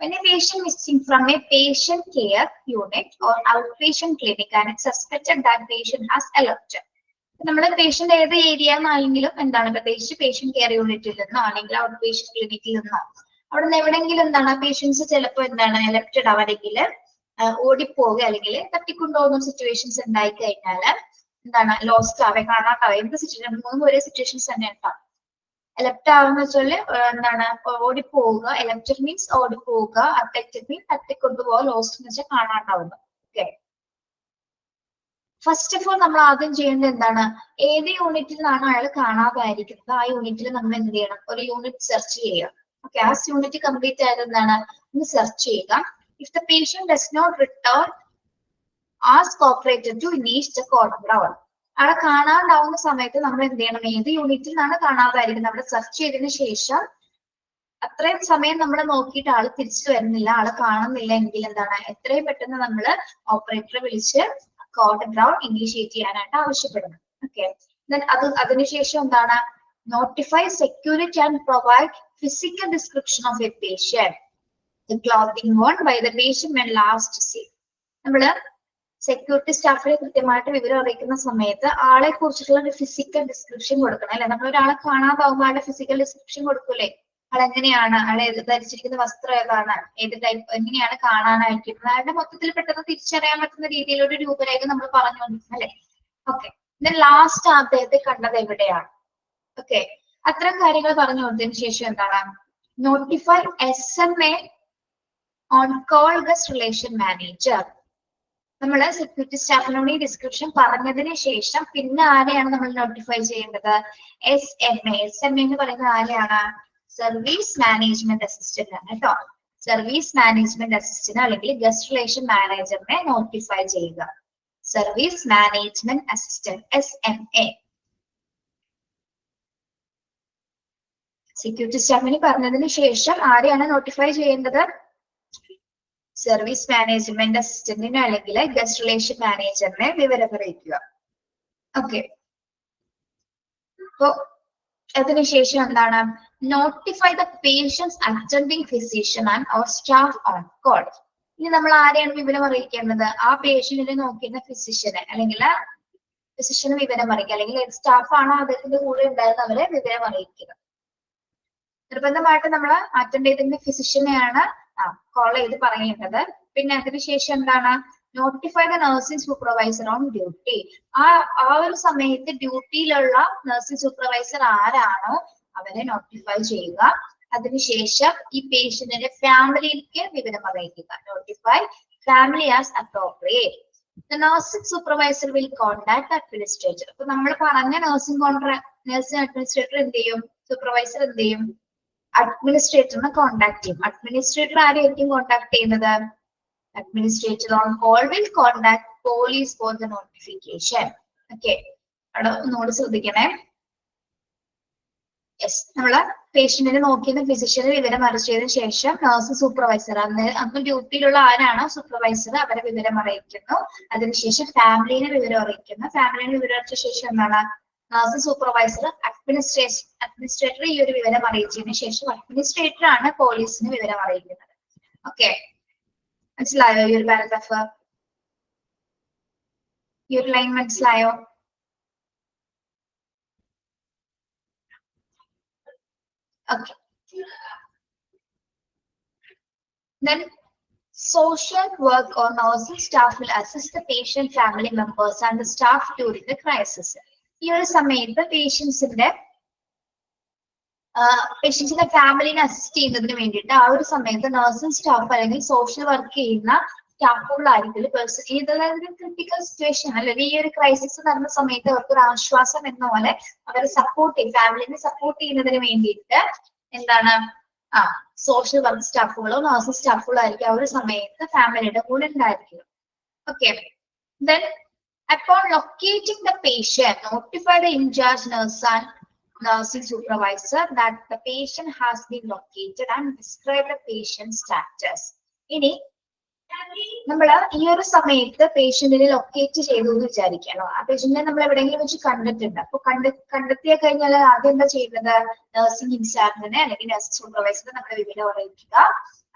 S1: When a patient missing from a patient care unit or outpatient clinic and it's suspected that patient has alerted. നമ്മുടെ patient ഏത് area എന്നാണെങ്കിലും എന്താണ്, പ്രത്യേകിച്ച് patient care യൂണിറ്റിൽ നിന്നോ അല്ലെങ്കിൽ ഔട്ട് പേഷ്യന്റ് ക്ലിനിക്കിൽ നിന്നോ അവിടെ നിന്ന് എവിടെയെങ്കിലും എന്താണ് പേഷ്യൻസ് ചിലപ്പോൾ എന്താണ് എലക്റ്റഡ് ആവണമെങ്കിൽ ഓടിപ്പോവുക അല്ലെങ്കിൽ തട്ടിക്കൊണ്ടുപോകുന്ന സിറ്റുവേഷൻസ് ഉണ്ടായി കഴിഞ്ഞാൽ എന്താണ് ലോസ്റ്റ് ആവേ, കാണാട്ടാവേ, എന്ത് സിറ്റുവേഷൻ, 3 ഒരേ സിറ്റുവേഷൻസ് തന്നെ ഉണ്ടാവും. എലക്ട് ആവുന്ന വെച്ചാല് എന്താണ് ഓടിപ്പോവുക, എലക്റ്റഡ് മീൻസ് ഓടിപ്പോവുക, അഫക്റ്റഡ് മീൻസ് തട്ടിക്കൊണ്ടുപോവുക, ലോസ്റ്റ് എന്ന് വെച്ചാൽ കാണാണ്ടാവുക. ഓക്കെ, ഫസ്റ്റ് ഓഫ് ഓൾ നമ്മൾ ആദ്യം ചെയ്യേണ്ടത് എന്താണ്, ഏത് യൂണിറ്റിൽ നിന്നാണ് അയാൾ കാണാതായിരിക്കുന്നത് ആ യൂണിറ്റിൽ നമ്മൾ എന്ത് ചെയ്യണം, ഒരു യൂണിറ്റ് സെർച്ച് ചെയ്യുക. ഓക്കെ, ആ യൂണിറ്റ് കംപ്ലീറ്റ് ആയത് എന്താണ് ഒന്ന് സെർച്ച് ചെയ്യുക. If the patient does not return, ask operator to initiate the code brown. അവിടെ കാണാണ്ടാവുന്ന സമയത്ത് നമ്മൾ എന്ത് ചെയ്യണം, ഏത് യൂണിറ്റിൽ നിന്നാണ് കാണാതായിരിക്കുന്നത് അവിടെ സെർച്ച് ചെയ്തതിനു ശേഷം അത്രയും സമയം നമ്മൾ നോക്കിയിട്ട് ആള് തിരിച്ചു വരുന്നില്ല, ആള് കാണുന്നില്ല എങ്കിൽ എന്താണ് എത്രയും പെട്ടെന്ന് നമ്മൾ ഓപ്പറേറ്ററെ വിളിച്ച് കോഡ് ബ്രൗൺ ഇനീഷ്യേറ്റ് ചെയ്യാനായിട്ട് ആവശ്യപ്പെടുന്നു. ഓക്കെ, അതിനുശേഷം എന്താണ് notify security and provide physical description of A patient, the clothing worn by the patient when last seen. നമ്മള് സെക്യൂരിറ്റി സ്റ്റാഫിനെ കൃത്യമായിട്ട് വിവരം അറിയിക്കുന്ന സമയത്ത് ആളെ കുറിച്ചിട്ടുള്ള ഒരു ഫിസിക്കൽ ഡിസ്ക്രിപ്ഷൻ കൊടുക്കണം അല്ലെ. നമ്മൾ ഒരാളെ കാണാതാവുമ്പോൾ ആളുടെ ഫിസിക്കൽ ഡിസ്ക്രിപ്ഷൻ കൊടുക്കൂലേ, ആളെങ്ങനെയാണ്, ആളെ ധരിച്ചിരിക്കുന്ന വസ്ത്രം ഏതാണ്, ഏത് ടൈപ്പ്, എങ്ങനെയാണ് കാണാനായിരിക്കുന്നത്, അയാളുടെ മൊത്തത്തിൽ പെട്ടെന്ന് തിരിച്ചറിയാൻ പറ്റുന്ന രീതിയിൽ ഒരു രൂപരേഖ നമ്മൾ പറഞ്ഞു കൊടുക്കണം അല്ലെ. ഓക്കെ, ലാസ്റ്റ് അദ്ദേഹത്തെ കണ്ടത് എവിടെയാണ്. ഓക്കെ, അത്തരം കാര്യങ്ങൾ പറഞ്ഞു കൊടുത്തതിന് ശേഷം എന്താണ് notify SMA on call guest relation manager. നമ്മള് സെക്യൂരിറ്റി സ്റ്റാഫിനോട് ഈ ഡിസ്ക്രിപ്ഷൻ പറഞ്ഞതിന് ശേഷം പിന്നെ ആരെയാണ് നമ്മൾ നോട്ടിഫൈ ചെയ്യേണ്ടത്, SMA. SMA എന്ന് പറയുന്നത് ആരെയാണ്, സർവീസ് മാനേജ്മെന്റ് അസിസ്റ്റന്റ് ആണ് കേട്ടോ. സർവീസ് മാനേജ്മെന്റ് അസിസ്റ്റന്റ് അല്ലെങ്കിൽ ഗസ്റ്റ് റിലേഷൻ മാനേജറിനെ നോട്ടിഫൈ ചെയ്യുക. Service management assistant SMA. Security സ്റ്റാഫിന് പറഞ്ഞതിന് ശേഷം ആരെയാണ് നോട്ടിഫൈ ചെയ്യേണ്ടത്, സർവീസ് മാനേജ്മെന്റ് അസിസ്റ്റന്റിനെ അല്ലെങ്കിൽ ഗസ്റ്റ് റിലേഷൻ മാനേജറിനെ വിവരം അറിയിക്കുക. ഓക്കെ, അപ്പോ അതിനുശേഷം എന്താണ് notify the patient's attending physician and our staff on call. ഇനി നമ്മൾ ആരെയാണ് വിവരം അറിയിക്കേണ്ടത്, ആ പേഷ്യന്റിനെ നോക്കുന്ന ഫിസിഷ്യനെ അല്ലെങ്കിൽ ഫിസിഷ്യന് വിവരം അറിയിക്കുക, അല്ലെങ്കിൽ സ്റ്റാഫ് ആണോ അദ്ദേഹത്തിന്റെ കൂടെ ഉണ്ടായിരുന്നവരെ വിവരം അറിയിക്കുക. നിർബന്ധമായിട്ട് നമ്മൾ അറ്റൻഡ് ചെയ്തിരുന്ന ഫിസിഷ്യനെയാണ് കോൾ ചെയ്ത് പറയേണ്ടത്. പിന്നെ അതിനുശേഷം എന്താണ്, notify the nursing supervisor on duty. ആ ഒരു സമയത്ത് ഡ്യൂട്ടിയിലുള്ള നഴ്സിംഗ് സൂപ്പർവൈസർ ആരാണോ അവരെ നോട്ടിഫൈ ചെയ്യുക. അതിനുശേഷം ഈ പേഷ്യന്റിന്റെ ഫാമിലിക്ക് വിവരം അറിയിക്കുക. Notify family as appropriate. The nursing supervisor will contact the administrator. അപ്പൊ നമ്മൾ പറഞ്ഞ നഴ്സിംഗ് അഡ്മിനിസ്ട്രേറ്റർ എന്ത് ചെയ്യും, സൂപ്പർവൈസർ എന്ത് ചെയ്യും, അഡ്മിനിസ്ട്രേറ്ററിനെ കോൺടാക്ട് ചെയ്യും. അഡ്മിനിസ്ട്രേറ്റർ ആരെയായിരിക്കും കോൺടാക്ട് ചെയ്യുന്നത്, administrator on call will contact police for the notification. Okay, അവിടെ ഒന്നുകൂടി ശ്രദ്ധിക്കണേ. യെസ്, നമ്മള് പേഷ്യന്റിനെ നോക്കിയ ഫിസിഷ്യനെ വിവരം അറിയിച്ചതിന് ശേഷം നഴ്സ് സൂപ്പർവൈസർ, അന്ന് ഡ്യൂട്ടിയിലുള്ള ആരാണോ സൂപ്പർവൈസർ അവരെ വിവരം അറിയിക്കുന്നു. അതിനുശേഷം ഫാമിലിനെ വിവരം അറിയിക്കുന്നു. ഫാമിലിനെ വിവരം അറിയിച്ച ശേഷം എന്താണ്, നഴ്സ് സൂപ്പർവൈസർ അഡ്മിനിസ്ട്രേറ്റർ ഈ ഒരു വിവരം അറിയിച്ചതിന് ശേഷം അഡ്മിനിസ്ട്രേറ്റർ ആണ് പോലീസിന് വിവരം അറിയിക്കുന്നത്. ഓക്കെ, മനസ്സിലായോ ഈ ഒരു പാരഗ്രാഫ്, ഈ ഒരു ലൈൻ മനസ്സിലായോ? Okay. Then social work or nursing staff will assist the patient, family members and the staff during the crisis. ഈ ഒരു സമയത്ത് പേഷ്യൻസിന്റെ ഫാമിലിനെ അസിസ്റ്റ് ചെയ്യുന്നതിന് വേണ്ടിയിട്ട് ആ ഒരു സമയത്ത് നഴ്സിംഗ് സ്റ്റാഫ് അല്ലെങ്കിൽ സോഷ്യൽ വർക്ക് ചെയ്യുന്ന സ്റ്റാഫുകളായിരിക്കും ക്രിട്ടിക്കൽ സിറ്റുവേഷൻ അല്ലെങ്കിൽ ഈ ഒരു ക്രൈസിസ് നടന്ന സമയത്ത് അവർക്ക് ഒരു ആശ്വാസം എന്ന പോലെ അവരെ സപ്പോർട്ട് ചെയ്യും, ഫാമിലിനെ സപ്പോർട്ട് ചെയ്യുന്നതിന് വേണ്ടിയിട്ട് എന്താണ് സോഷ്യൽ വർക്ക് സ്റ്റാഫുകളോ നഴ്സിംഗ് സ്റ്റാഫുകളോ ആയിരിക്കും ആ ഒരു സമയത്ത് ഫാമിലിയുടെ കൂടെ ഉണ്ടായിരിക്കും. Okay, then upon locating the patient, notify the in-charge nurse and nursing supervisor that the patient has been located and describe the patient status. ഇനി നമ്മൾ ഈ ഒരു സമയത്ത് പേഷ്യന്റിനെ ലൊക്കേറ്റ് ചെയ്തു എന്ന് വിചാരിക്കാനോ, ആ പേഷ്യന്റിനെ നമ്മൾ എവിടെയെങ്കിലും വെച്ച് കണ്ടിട്ടുണ്ട്. അപ്പൊ കണ്ടെത്തിയ കഴിഞ്ഞാൽ ആദ്യം എന്താ ചെയ്യുന്നത്, നഴ്സിംഗ് ഇൻചാർജിനെ അല്ലെങ്കിൽ നഴ്സിംഗ് സൂപ്പർവൈസറിനെ നമ്മുടെ വിവരം അറിയിക്കുക.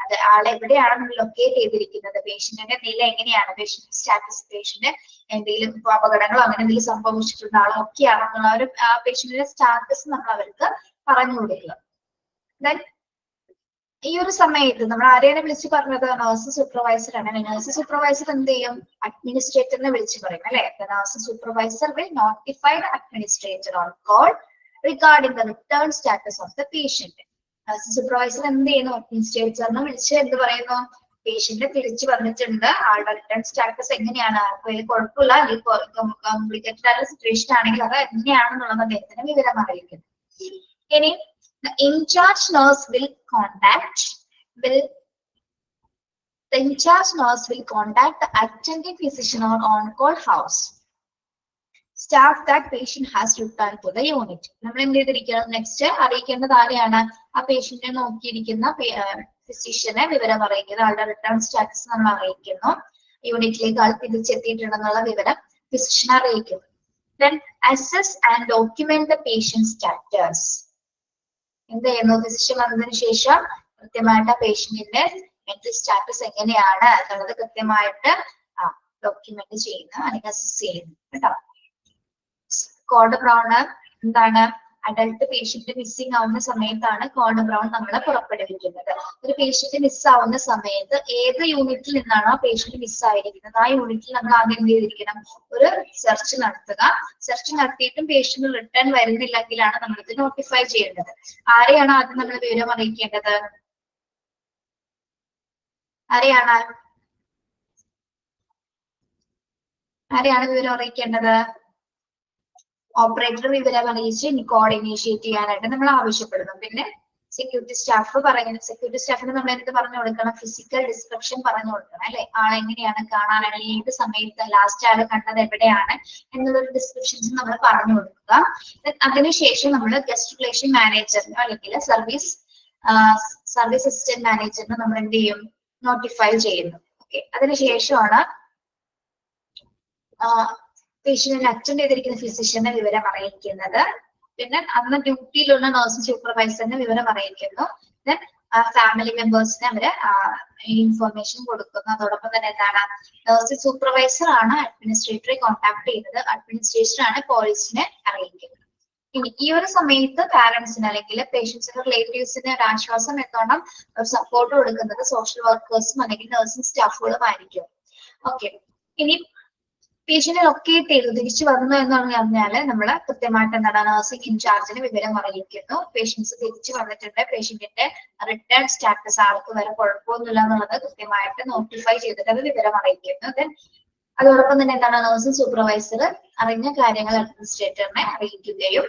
S1: അത് ആളെ എവിടെയാണ് നമ്മൾ ലൊക്കേറ്റ് ചെയ്തിരിക്കുന്നത്, പേഷ്യന്റിന്റെ നില എങ്ങനെയാണ്, പേഷ്യന്റ് സ്റ്റാറ്റസ്, പേഷ്യന്റ് എന്തെങ്കിലും ഇപ്പൊ അപകടങ്ങളോ അങ്ങനെ എന്തെങ്കിലും സംഭവിച്ചിട്ടുണ്ടോ, ആളൊക്കെയാണെന്നുള്ള ഒരു ആ പേഷ്യന്റിന്റെ സ്റ്റാറ്റസ് നമ്മൾ അവർക്ക് പറഞ്ഞു കൊടുക്കുക. ഈ ഒരു സമയത്ത് നമ്മൾ ആരെയാണ് വിളിച്ച് പറഞ്ഞത്, നഴ്സ് സൂപ്പർവൈസർ ആണ്. നഴ്സ് സൂപ്പർവൈസർ എന്ത് ചെയ്യും, അഡ്മിനിസ്ട്രേറ്ററിനെ വിളിച്ച് പറയും അല്ലെ. Nurse supervisor will notify the administrator on call regarding the return status of the patient. Nurse supervisor എന്ത് ചെയ്യുന്നു, അഡ്മിനിസ്ട്രേറ്ററിനെ വിളിച്ച് എന്ത് പറയുന്നു, പേഷ്യന്റ് തിരിച്ചു വന്നിട്ടുണ്ട്, ആളുടെ റിട്ടേൺ സ്റ്റാറ്റസ് എങ്ങനെയാണ്, കുഴപ്പമില്ല അല്ലെങ്കിൽ കോംപ്ലിക്കേറ്റഡ് ആയിട്ടുള്ള സിറ്റുവേഷൻ ആണെങ്കിൽ അത് എങ്ങനെയാണെന്നുള്ളത് അദ്ദേഹത്തിന് വിവരം അറിയിക്കുന്നു. ഇനി the in-charge nurse will contact the attending physician or on-call house staff that patient has returned to the unit. നമ്മൾ എന്ത് ചെയ്തിരിക്കണം, നെക്സ്റ്റ് അറിയിക്കേണ്ടത് ആരെയാണ്, ആ പേഷ്യന്റിനെ നോക്കിയിരിക്കുന്ന ഫിസിഷ്യനെ വിവരം അറിയിക്കുന്നത്, ആളുടെ റിട്ടേൺ സ്റ്റാറ്റസ് നമ്മൾ അറിയിക്കുന്നു, യൂണിറ്റിലേക്ക് ആൾ തിരിച്ചെത്തിയിട്ടുണ്ടെന്നുള്ള വിവരം ഫിസിഷ്യനെ അറിയിക്കുന്നു. Then assess and document the patient status. എന്ത് ചെയ്യുന്നു, ഫിസിഷ്യൻ വന്നതിന് ശേഷം കൃത്യമായിട്ട് പേഷ്യന്റിന്റെ മെന്റൽ സ്റ്റാറ്റസ് എങ്ങനെയാണ് എന്നുള്ളത് കൃത്യമായിട്ട് ഡോക്യുമെന്റ് ചെയ്യുന്നു അല്ലെങ്കിൽ അസസ് ചെയ്യുന്നു കേട്ടോ. കോഡ് ബ്രൗൺ എന്താണ്, അഡൽട്ട് പേഷ്യന്റ് മിസ്സിംഗ് ആവുന്ന സമയത്താണ് കോഡ് ബ്രൗൺ നമ്മൾ പുറപ്പെടുവിക്കുന്നത്. ഒരു പേഷ്യന്റ് മിസ് ആവുന്ന സമയത്ത് ഏത് യൂണിറ്റിൽ നിന്നാണോ പേഷ്യന്റ് മിസ് ആയിരിക്കുന്നത് ആ യൂണിറ്റിൽ നമ്മൾ ആദ്യം എന്ത് ചെയ്തിരിക്കണം, ഒരു സെർച്ച് നടത്തുക. സെർച്ച് നടത്തിയിട്ടും പേഷ്യന്റ് റിട്ടേൺ വരുന്നില്ലെങ്കിലാണ് നമ്മൾ ഇത് നോട്ടിഫൈ ചെയ്യേണ്ടത്. ആരെയാണ് ആദ്യം നമ്മൾ വിവരം അറിയിക്കേണ്ടത്, ആരെയാണ് വിവരം അറിയിക്കേണ്ടത്, ഓപ്പറേറ്റർ വിവരം അറിയിച്ച് കോഡ് ഇനീഷ്യേറ്റ് ചെയ്യാനായിട്ട് നമ്മൾ ആവശ്യപ്പെടുന്നു. പിന്നെ സെക്യൂരിറ്റി സ്റ്റാഫ് പറയുന്നത്, സെക്യൂരിറ്റി സ്റ്റാഫിന് നമ്മൾ എന്ത് പറഞ്ഞു കൊടുക്കണം, ഫിസിക്കൽ ഡിസ്ക്രിപ്ഷൻ പറഞ്ഞു കൊടുക്കണം അല്ലെ. ആളെങ്ങനെയാണ് കാണാനാണ്, ഏത് സമയത്ത് ലാസ്റ്റ് ആള് കണ്ടത് എവിടെയാണ് എന്നുള്ളൊരു ഡിസ്ക്രിപ്ഷൻസ് നമ്മൾ പറഞ്ഞു കൊടുക്കുക. അതിനുശേഷം നമ്മൾ ഗസ്റ്റ് റിലേഷൻ മാനേജറിനോ അല്ലെങ്കിൽ സർവീസ് അസിസ്റ്റന്റ് മാനേജറിനോ നമ്മൾ എന്ത് ചെയ്യും, നോട്ടിഫൈ ചെയ്യുന്നു. ഓക്കെ, അതിനുശേഷമാണ് പേഷ്യന്റിനെ അറ്റൻഡ് ചെയ്തിരിക്കുന്ന ഫിസിഷ്യനെ വിവരം അറിയിക്കുന്നത്. പിന്നെ അന്ന് ഡ്യൂട്ടിയിലുള്ള നഴ്സിംഗ് സൂപ്പർവൈസറിന് വിവരം അറിയിക്കുന്നു. ദെൻ ഫാമിലി മെമ്പേഴ്സിന് അവര് ഇൻഫർമേഷൻ കൊടുക്കുന്നു. അതോടൊപ്പം തന്നെ എന്താണ്, നഴ്സിംഗ് സൂപ്പർവൈസർ ആണ് അഡ്മിനിസ്ട്രേറ്ററെ കോൺടാക്ട് ചെയ്യുന്നത്, അഡ്മിനിസ്ട്രേറ്റർ ആണ് പോലീസിനെ അറിയിക്കുന്നത്. ഇനി ഈ ഒരു സമയത്ത് പാരന്റ്സിന് അല്ലെങ്കിൽ പേഷ്യൻസിന്റെ റിലേറ്റീവ്സിന് ഒരു ആശ്വാസം എന്നോണം ഒരു സപ്പോർട്ട് കൊടുക്കുന്നത് സോഷ്യൽ വർക്കേഴ്സും അല്ലെങ്കിൽ നഴ്സിംഗ് സ്റ്റാഫുകളും ആയിരിക്കും. ഓക്കെ, ഇനി പേഷ്യന്റ് ലൊക്കേറ്റ് ചെയ്തു തിരിച്ചു വന്നു എന്ന് പറഞ്ഞാല് നമ്മൾ കൃത്യമായിട്ട് എന്താണ് നഴ്സിംഗ് ഇൻചാർജിന് വിവരം അറിയിക്കുന്നു. പേഷ്യൻസ് തിരിച്ചു വന്നിട്ടുണ്ട്, പേഷ്യന്റിന്റെ റിട്ടേൺ സ്റ്റാറ്റസ് ആൾക്ക് വരെ കുഴപ്പമൊന്നുമില്ല എന്നുള്ളത് കൃത്യമായിട്ട് നോട്ടിഫൈ ചെയ്തിട്ട് അത് വിവരം അറിയിക്കുന്നു. ദെൻ അതോടൊപ്പം തന്നെ എന്താണ് നഴ്സിംഗ് സൂപ്പർവൈസർ അറിഞ്ഞ കാര്യങ്ങൾ അഡ്മിനിസ്ട്രേറ്ററിനെ അറിയിക്കുകയും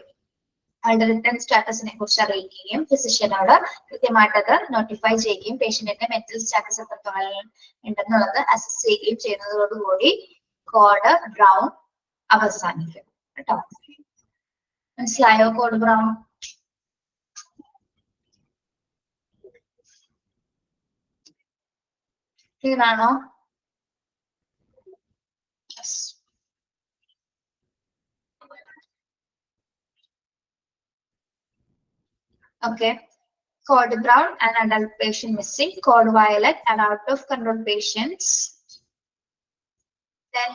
S1: അവരുടെ റിട്ടേൺ സ്റ്റാറ്റസിനെ കുറിച്ച് അറിയിക്കുകയും ഫിസിഷ്യനോട് കൃത്യമായിട്ട് അത് നോട്ടിഫൈ ചെയ്യുകയും പേഷ്യന്റിന്റെ മെന്റൽ സ്റ്റാറ്റസ് എത്രത്തോളം ഉണ്ടെന്നുള്ളത് അസസ് ചെയ്യുകയും ചെയ്യുന്നതോടുകൂടി കോഡ് ബ്രൗൺ അവസാനിക്കും കേട്ടോ. മനസ്സിലായോ കോഡ് ബ്രൗൺ? ക്ലിയർ ആണോ? Okay. Code brown, an adult patient missing. Code violet, an out of control patients. Then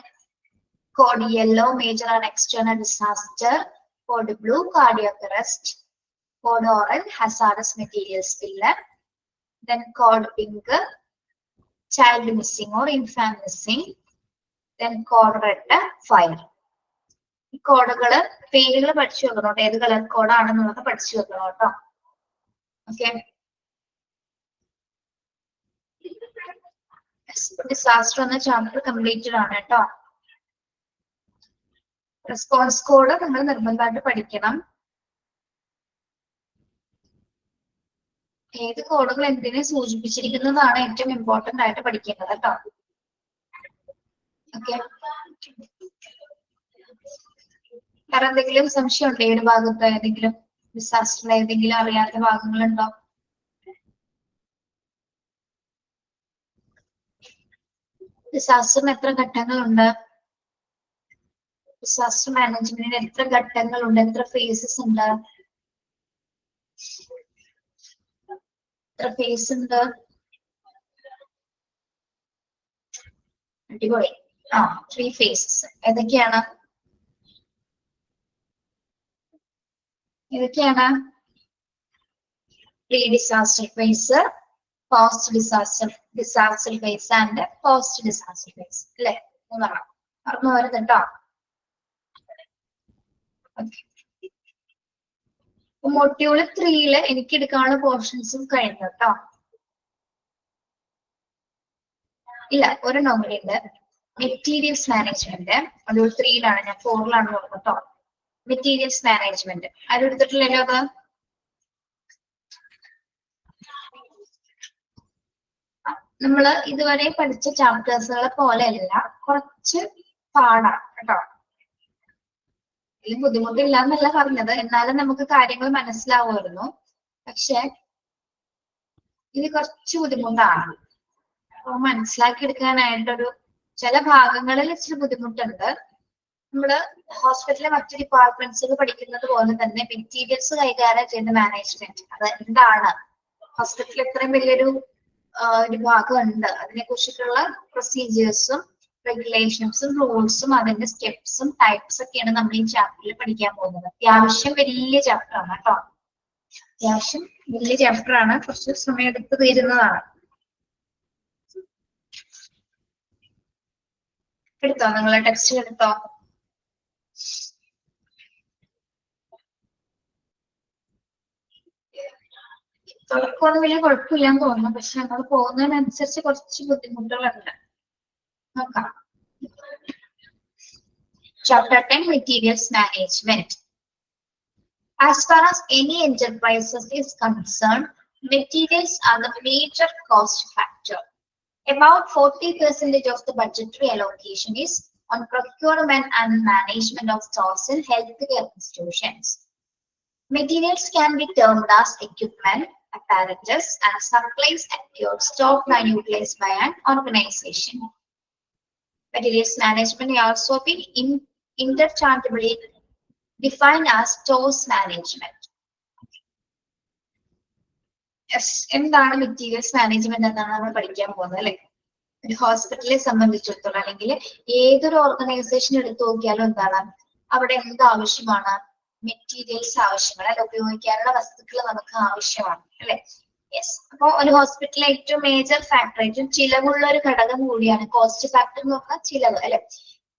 S1: code yellow, major and external disaster. Code blue, cardiac arrest. Code orange, hazardous materials spiller. Then code pink, child missing or infant missing. Then code red, fire. ഈ കോഡുകള് പേരുകൾ പഠിച്ചു വെക്കണം, ഏത് colour കോഡാണെന്നുള്ളത് പഠിച്ചു വെക്കണം കേട്ടോ. Okay, disaster എന്ന chapter completed ആണ് കേട്ടോ. റെസ്പോൺസ് കോഡ് നമ്മൾ നിർബന്ധമായിട്ട് പഠിക്കണം. ഏത് കോഡുകൾ എന്തിനെ സൂചിപ്പിച്ചിരിക്കുന്നതാണ് ഏറ്റവും ഇമ്പോർട്ടന്റ് ആയിട്ട് പഠിക്കേണ്ടത് കേട്ടോ. ഓക്കെ, വേറെ എന്തെങ്കിലും സംശയം ഉണ്ടോ? ഏത് ഭാഗത്ത് ഏതെങ്കിലും ഡിസാസ്റ്ററിൽ ഏതെങ്കിലും അറിയാത്ത ഭാഗങ്ങളുണ്ടോ? ഡിസാസ്റ്ററിന് എത്ര ഘട്ടങ്ങളുണ്ട്? ഡിസാസ്റ്റർ മാനേജ്മെന്റിന് എത്ര ഘട്ടങ്ങളുണ്ട്? എത്ര ഫേസസ് ഉണ്ട്? എത്ര ഫേസ് ഉണ്ട്? അടിപൊളി. 3 ഫേസസ്. ഏതൊക്കെയാണ്? Pre disaster phase, post disaster phase and post disaster phase അല്ലെ? മറന്നു വരുന്നുണ്ടോ? മൊഡ്യൂൾ 3 എനിക്ക് എടുക്കാനുള്ള പോർഷൻസും കഴിഞ്ഞു കേട്ടോ. ഇല്ല, ഒരെണ്ണം കൂടി ഉണ്ട്. മെറ്റീരിയൽസ് മാനേജ്മെന്റ് മൊഡ്യൂൾ 3 ഞാൻ 4 നോക്കുന്നത് കേട്ടോ. മെറ്റീരിയൽസ് മാനേജ്മെന്റ് അത് എടുത്തിട്ടില്ലല്ലോ. അത് നമ്മള് ഇതുവരെ പഠിച്ച ചാപ്റ്റേഴ്സുകളെ പോലെയല്ല, കുറച്ച് പാടാണ് കേട്ടോ. ഇതിൽ ബുദ്ധിമുട്ടില്ല എന്നല്ല പറഞ്ഞത്, എന്നാലും നമുക്ക് കാര്യങ്ങൾ മനസ്സിലാവുമായിരുന്നു. പക്ഷെ ഇത് കുറച്ച് ബുദ്ധിമുട്ടാണ്. അപ്പൊ മനസ്സിലാക്കി എടുക്കാനായിട്ടൊരു ചില ഭാഗങ്ങളിൽ ഇച്ചിരി ബുദ്ധിമുട്ടുണ്ട്. നമ്മള് ഹോസ്പിറ്റലിലെ മറ്റു ഡിപ്പാർട്ട്മെന്റ്സിൽ പഠിക്കുന്നത് പോലെ തന്നെ മെറ്റീരിയൽസ് കൈകാര്യം ചെയ്യുന്ന മാനേജ്മെന്റ് അത് എന്താണ്, ഹോസ്പിറ്റലിൽ ഇത്രയും വലിയൊരു വിഭാഗം ഉണ്ട്, അതിനെ കുറിച്ചിട്ടുള്ള പ്രൊസീജിയേഴ്സും റെഗുലേഷൻസും റൂൾസും അതിന്റെ സ്റ്റെപ്സും ടൈപ്സ് ഒക്കെയാണ് നമ്മൾ ഈ ചാപ്റ്ററിൽ പഠിക്കാൻ പോകുന്നത്. അത്യാവശ്യം വലിയ ചാപ്റ്റർ ആണ് കേട്ടോ. അത്യാവശ്യം വലിയ ചാപ്റ്റർ ആണ്, കുറച്ച് സമയം എടുത്ത് തീരുന്നതാണ്. എടുത്തോ നിങ്ങളെ ടെക്സ്റ്റ് എടുത്തോ? തുടക്കമൊന്നും വലിയ കുഴപ്പമില്ലാന്ന് തോന്നുന്നു, പക്ഷെ നമ്മൾ പോകുന്നതിനനുസരിച്ച് കുറച്ച് ബുദ്ധിമുട്ടുകളുണ്ട്. നോക്കാം. Chapter 10, Materials Management. As far as any enterprises is concerned, materials are the major cost factor. About 40% of the budgetary allocation is on procurement and management of stocks in healthcare institutions. Materials can be termed as equipment, apparatus, and supplies acquired, stocked and utilized by an organization. Materials management may also be interchangeably defined as stores management. Yes, എന്താണ് materials management എന്നാണ് നമ്മൾ പഠിക്കാൻ പോകുന്നത് അല്ലെ? ഒരു ഹോസ്പിറ്റലിനെ സംബന്ധിച്ചിടത്തോളം അല്ലെങ്കിൽ ഏതൊരു ഓർഗനൈസേഷൻ എടുത്തു നോക്കിയാലും എന്താണ് അവിടെ എന്ത് ആവശ്യമാണ്? മെറ്റീരിയൽസ് ആവശ്യമാണ് അല്ലെ, ഉപയോഗിക്കാനുള്ള വസ്തുക്കൾ നമുക്ക് ആവശ്യമാണ് അല്ലെ. യെസ്, അപ്പൊ ഒരു ഹോസ്പിറ്റലിലെ ഏറ്റവും മേജർ ഫാക്ടർ, ഏറ്റവും ചിലവുള്ള ഒരു ഘടകം കൂടിയാണ് കോസ്റ്റ് ഫാക്ടർ എന്ന് പറഞ്ഞാൽ ചിലവ് അല്ലെ.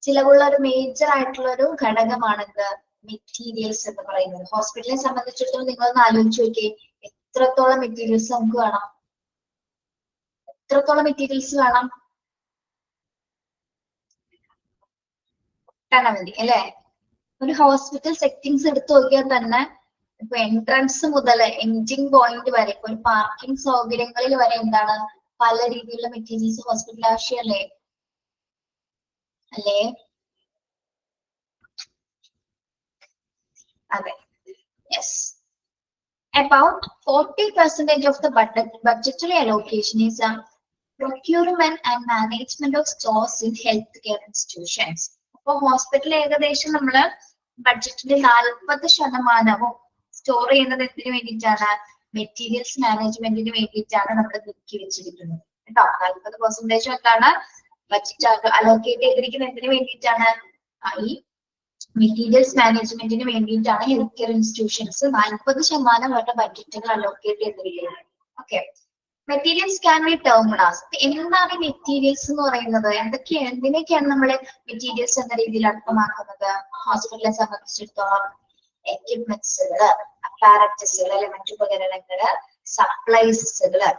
S1: ചിലവുള്ള ഒരു മേജർ ആയിട്ടുള്ള ഒരു ഘടകമാണ് എന്ത്, മെറ്റീരിയൽസ് എന്ന് പറയുന്നത്. ഹോസ്പിറ്റലിനെ സംബന്ധിച്ചിടത്തോളം നിങ്ങളൊന്ന് ആലോചിച്ച് നോക്കിയേ, എത്രത്തോളം മെറ്റീരിയൽസ് നമുക്ക് വേണം, എത്രത്തോളം മെറ്റീരിയൽസ് വേണം, ഒട്ടനവധി അല്ലെ. ഒരു ഹോസ്പിറ്റൽ സെറ്റിംഗ്സ് എടുത്തു നോക്കിയാൽ തന്നെ ഇപ്പൊ എൻട്രൻസ് മുതൽ എൻഡിങ് പോയിന്റ് വരെ, ഇപ്പൊ ഒരു പാർക്കിംഗ് സൗകര്യങ്ങളിൽ വരെ എന്താണ്, പല രീതിയിലുള്ള മെറ്റീരിയൽസ് ഹോസ്പിറ്റൽ ആവശ്യമല്ലേ അല്ലേ. അതെ, yes. About 40% of the budgetary allocation is procurement and management of stores in healthcare institutions. അപ്പൊ ഹോസ്പിറ്റൽ ഏകദേശം നമ്മള് ബഡ്ജറ്റിന്റെ 40% സ്റ്റോർ ചെയ്യുന്നത് എന്തിനു വേണ്ടിയിട്ടാണ്, മെറ്റീരിയൽസ് മാനേജ്മെന്റിന് വേണ്ടിയിട്ടാണ് നമ്മൾ നീക്കി വെച്ചിരിക്കുന്നത് കേട്ടോ. 40% എന്താണ് ബഡ്ജറ്റ് അലോക്കേറ്റ് ചെയ്തിരിക്കുന്നത് എന്തിനു വേണ്ടിയിട്ടാണ്, ഈ മെറ്റീരിയൽസ് മാനേജ്മെന്റിന് വേണ്ടിയിട്ടാണ് ഹെൽത്ത് കെയർ ഇൻസ്റ്റിറ്റ്യൂഷൻസ് 40% അവരുടെ ബഡ്ജറ്റുകൾ അലോക്കേറ്റ് ചെയ്തിരിക്കുന്നത്. Okay, materials can be termed as, എന്താണ് മെറ്റീരിയൽസ് എന്ന് പറയുന്നത്, എന്തിനൊക്കെയാണ് നമ്മൾ മെറ്റീരിയൽസ് എന്ന രീതിയിൽ അർത്ഥമാക്കുന്നത്. ഹോസ്പിറ്റലിനെ സംബന്ധിച്ചിടത്തോളം എക്യുപ്മെന്റ്സുകള്, അപ്പാരറ്റസുകൾ അല്ലെ, മറ്റുപകരണങ്ങള്, സപ്ലൈസുകള്,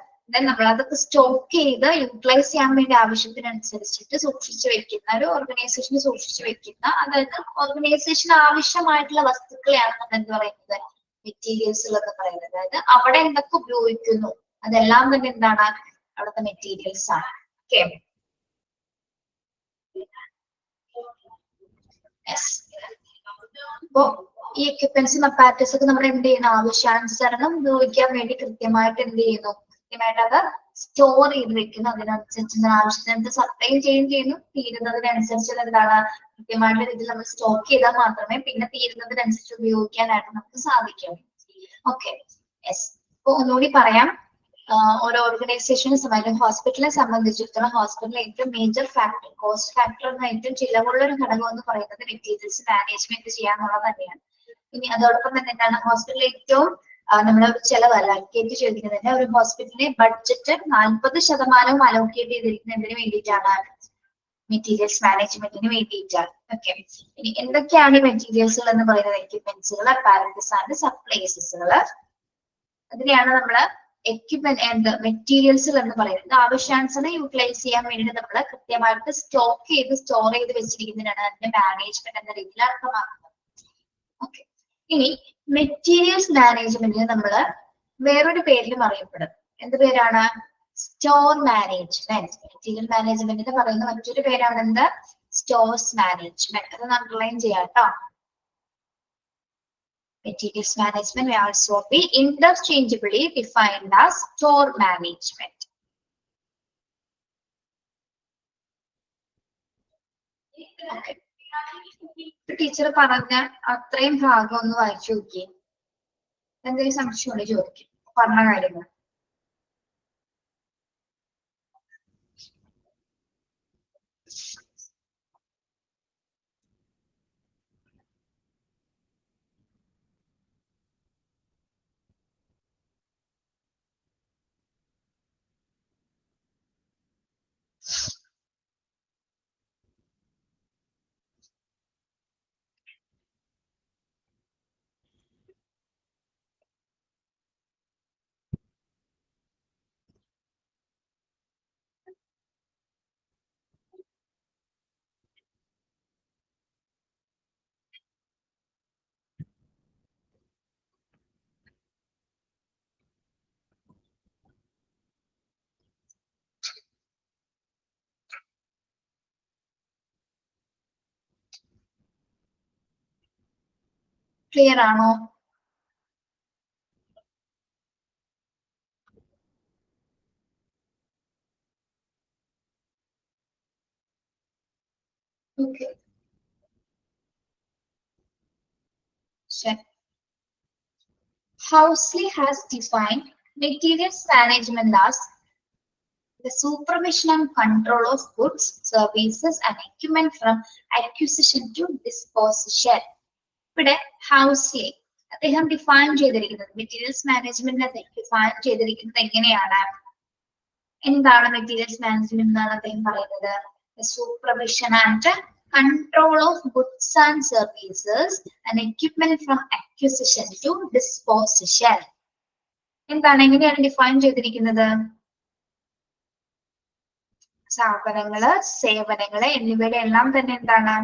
S1: നമ്മൾ അതൊക്കെ സ്റ്റോക്ക് ചെയ്ത് യൂട്ടിലൈസ് ചെയ്യാൻ വേണ്ടി ആവശ്യത്തിനനുസരിച്ചിട്ട് സൂക്ഷിച്ചു വെക്കുന്ന, ഒരു ഓർഗനൈസേഷന് സൂക്ഷിച്ചു വെക്കുന്ന, അതായത് ഓർഗനൈസേഷന് ആവശ്യമായിട്ടുള്ള വസ്തുക്കളെയാണ് നമ്മൾ എന്ത് പറയുന്നത്, മെറ്റീരിയൽസുകൾ എന്ന് പറയുന്നത്. അതായത് അവിടെ എന്തൊക്കെ ഉപയോഗിക്കുന്നു അതെല്ലാം തന്നെ എന്താണ്, അവിടുത്തെ മെറ്റീരിയൽസ് ആണ്. ഓക്കെ, അപ്പോ ഈ എക്യുപ്മെന്റ്സും അപ്പാരറ്റസും ഒക്കെ നമ്മൾ എന്ത് ചെയ്യുന്നു, ആവശ്യാനുസരണം ഉപയോഗിക്കാൻ വേണ്ടി കൃത്യമായിട്ട് എന്ത് ചെയ്യുന്നു, കൃത്യമായിട്ട് അത് സ്റ്റോർ ചെയ്ത് വെക്കുന്നു. അതിനനുസരിച്ച് ആവശ്യത്തിനനുസരിച്ച് സപ്ലൈ ചെയ്യുന്നു. തീരുന്നതിനനുസരിച്ച് എന്താണ്, കൃത്യമായിട്ട് രീതിയിൽ നമ്മൾ സ്റ്റോക്ക് ചെയ്താൽ മാത്രമേ പിന്നെ തീരുന്നതിനനുസരിച്ച് ഉപയോഗിക്കാനായിട്ട് നമുക്ക് സാധിക്കൂ. Okay, yes. അപ്പൊ ഒന്നുകൂടി പറയാം, ഓരോ ഓർഗനൈസേഷനെ സംബന്ധിച്ച്, ഹോസ്പിറ്റലിനെ സംബന്ധിച്ചിടത്തോളം ഹോസ്പിറ്റലിലെ ഏറ്റവും മേജർ ഫാക്ടർ, കോസ്റ്റ് ഫാക്ടർ എന്ന ഏറ്റവും ചിലവുള്ള ഒരു ഘടകം എന്ന് പറയുന്നത് മെറ്റീരിയൽസ് മാനേജ്മെന്റ് ചെയ്യാന്നുള്ളത് തന്നെയാണ്. ഇനി അതോടൊപ്പം തന്നെ എന്താണ്, ഹോസ്പിറ്റലിൽ ഏറ്റവും നമ്മൾ ചെലവ് അലോക്കേറ്റ് ചെയ്തിരിക്കുന്നത്, ഒരു ഹോസ്പിറ്റലിന്റെ ബഡ്ജറ്റ് 40% അലോക്കേറ്റ് ചെയ്തിരിക്കുന്നത് എന്തിനു വേണ്ടിയിട്ടാണ്, മെറ്റീരിയൽസ് മാനേജ്മെന്റിന് വേണ്ടിയിട്ടാണ്. ഓക്കെ, ഇനി എന്തൊക്കെയാണ് ഈ മെറ്റീരിയൽസുകൾ എന്ന് പറയുന്നത്, എക്യുപ്മെന്റ്സുകൾ, അപ്പാരറ്റസ് ആൻഡ് സപ്ലൈസുകൾ, അതിനെയാണ് നമ്മള് എക്യുപ്മെന്റ് മെറ്റീരിയൽസുകൾ എന്ന് പറയുന്നത്. ആവശ്യാനുസരണം യൂട്ടിലൈസ് ചെയ്യാൻ വേണ്ടി നമ്മൾ കൃത്യമായിട്ട് സ്റ്റോർ ചെയ്ത് വെച്ചിരിക്കുന്നതിനാണ് അതിന്റെ മാനേജ്മെന്റ് എന്ന രീതിയിൽ അർത്ഥമാക്കുന്നത്. ഓക്കെ, ഇനി മെറ്റീരിയൽസ് മാനേജ്മെന്റിന് നമ്മള് വേറൊരു പേരിലും അറിയപ്പെടും. എന്ത് പേരാണ്, സ്റ്റോർ മാനേജ്മെന്റ്. മെറ്റീരിയൽ മാനേജ്മെന്റിന് പറയുന്ന മറ്റൊരു പേരാണ് എന്ത്, സ്റ്റോർസ് മാനേജ്മെന്റ്. അത് അണ്ടർലൈൻ ചെയ്യാം കേട്ടോ. Materials management may also be interchangeably defined as store management. Okay. Teacher പറഞ്ഞ അത്രയും ഭാഗം ഒന്ന് വായിച്ചു നോക്കിയേ, എന്തെങ്കിലും സംശയമുണ്ട് ചോദിക്കും, പറഞ്ഞ കാര്യങ്ങൾ. ക്ലിയർ ആണോ? Okay. Housley has defined materials management as the supervision and control of goods, services, and equipment from acquisition to disposition, ഇവിടെ ഹൗസ്ലി അദ്ദേഹം ഡിഫൈൻ ചെയ്തിരിക്കുന്നത് മെറ്റീരിയൽസ് മാനേജ്മെന്റിനെ ഡിഫൈൻ ചെയ്തിരിക്കുന്നത് എങ്ങനെയാണ്? എന്താണ് മെറ്റീരിയൽസ് മാനേജ്മെന്റ് എന്നാണ് അദ്ദേഹം പറയുന്നത്? Supervision and control of goods and services and equipment from acquisition to disposition. എന്താണ്, എങ്ങനെയാണ് ഡിഫൈൻ ചെയ്തിരിക്കുന്നത്? സാധനങ്ങള്, സേവനങ്ങള് എന്നിവയുടെ എല്ലാം തന്നെ എന്താണ്?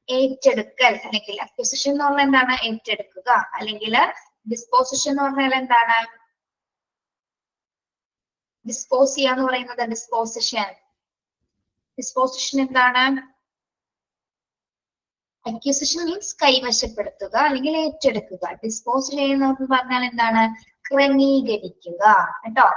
S1: ഏറ്റെടുക്കൽ, അല്ലെങ്കിൽ അക്വിസിഷൻ എന്ന് പറഞ്ഞാൽ എന്താണ്? ഏറ്റെടുക്കുക. അല്ലെങ്കിൽ ഡിസ്പോസിഷൻ എന്ന് പറഞ്ഞാൽ എന്താണ്? ഡിസ്പോസ് ചെയ്യാന്ന് പറയുന്നത് ഡിസ്പോസിഷൻ. ഡിസ്പോസിഷൻ എന്താണ്? അക്വിസിഷൻ മീൻസ് കൈവശപ്പെടുത്തുക അല്ലെങ്കിൽ ഏറ്റെടുക്കുക. ഡിസ്പോസ് ചെയ്യുന്നതെന്ന് പറഞ്ഞാൽ എന്താണ്? ക്രമീകരിക്കുക കേട്ടോ.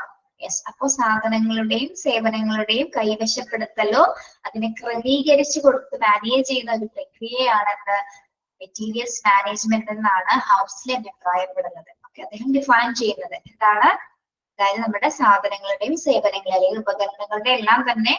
S1: യെസ്, അപ്പൊ സാധനങ്ങളുടെയും സേവനങ്ങളുടെയും കൈവശപ്പെടുത്തലോ അതിനെ ക്രമീകരിച്ചു കൊടുത്ത് മാനേജ് ചെയ്യുന്ന ഒരു പ്രക്രിയയാണ് മെറ്റീരിയൽസ് മാനേജ്മെന്റ് എന്നാണ് ഹൗസ്ലി അഭിപ്രായപ്പെടുന്നത്. ഓക്കെ, അദ്ദേഹം ഡിഫൈൻ ചെയ്യുന്നത് എന്താണ്? അതായത് നമ്മുടെ സാധനങ്ങളുടെയും സേവനങ്ങളെ അല്ലെങ്കിൽ ഉപകരണങ്ങളുടെ എല്ലാം തന്നെ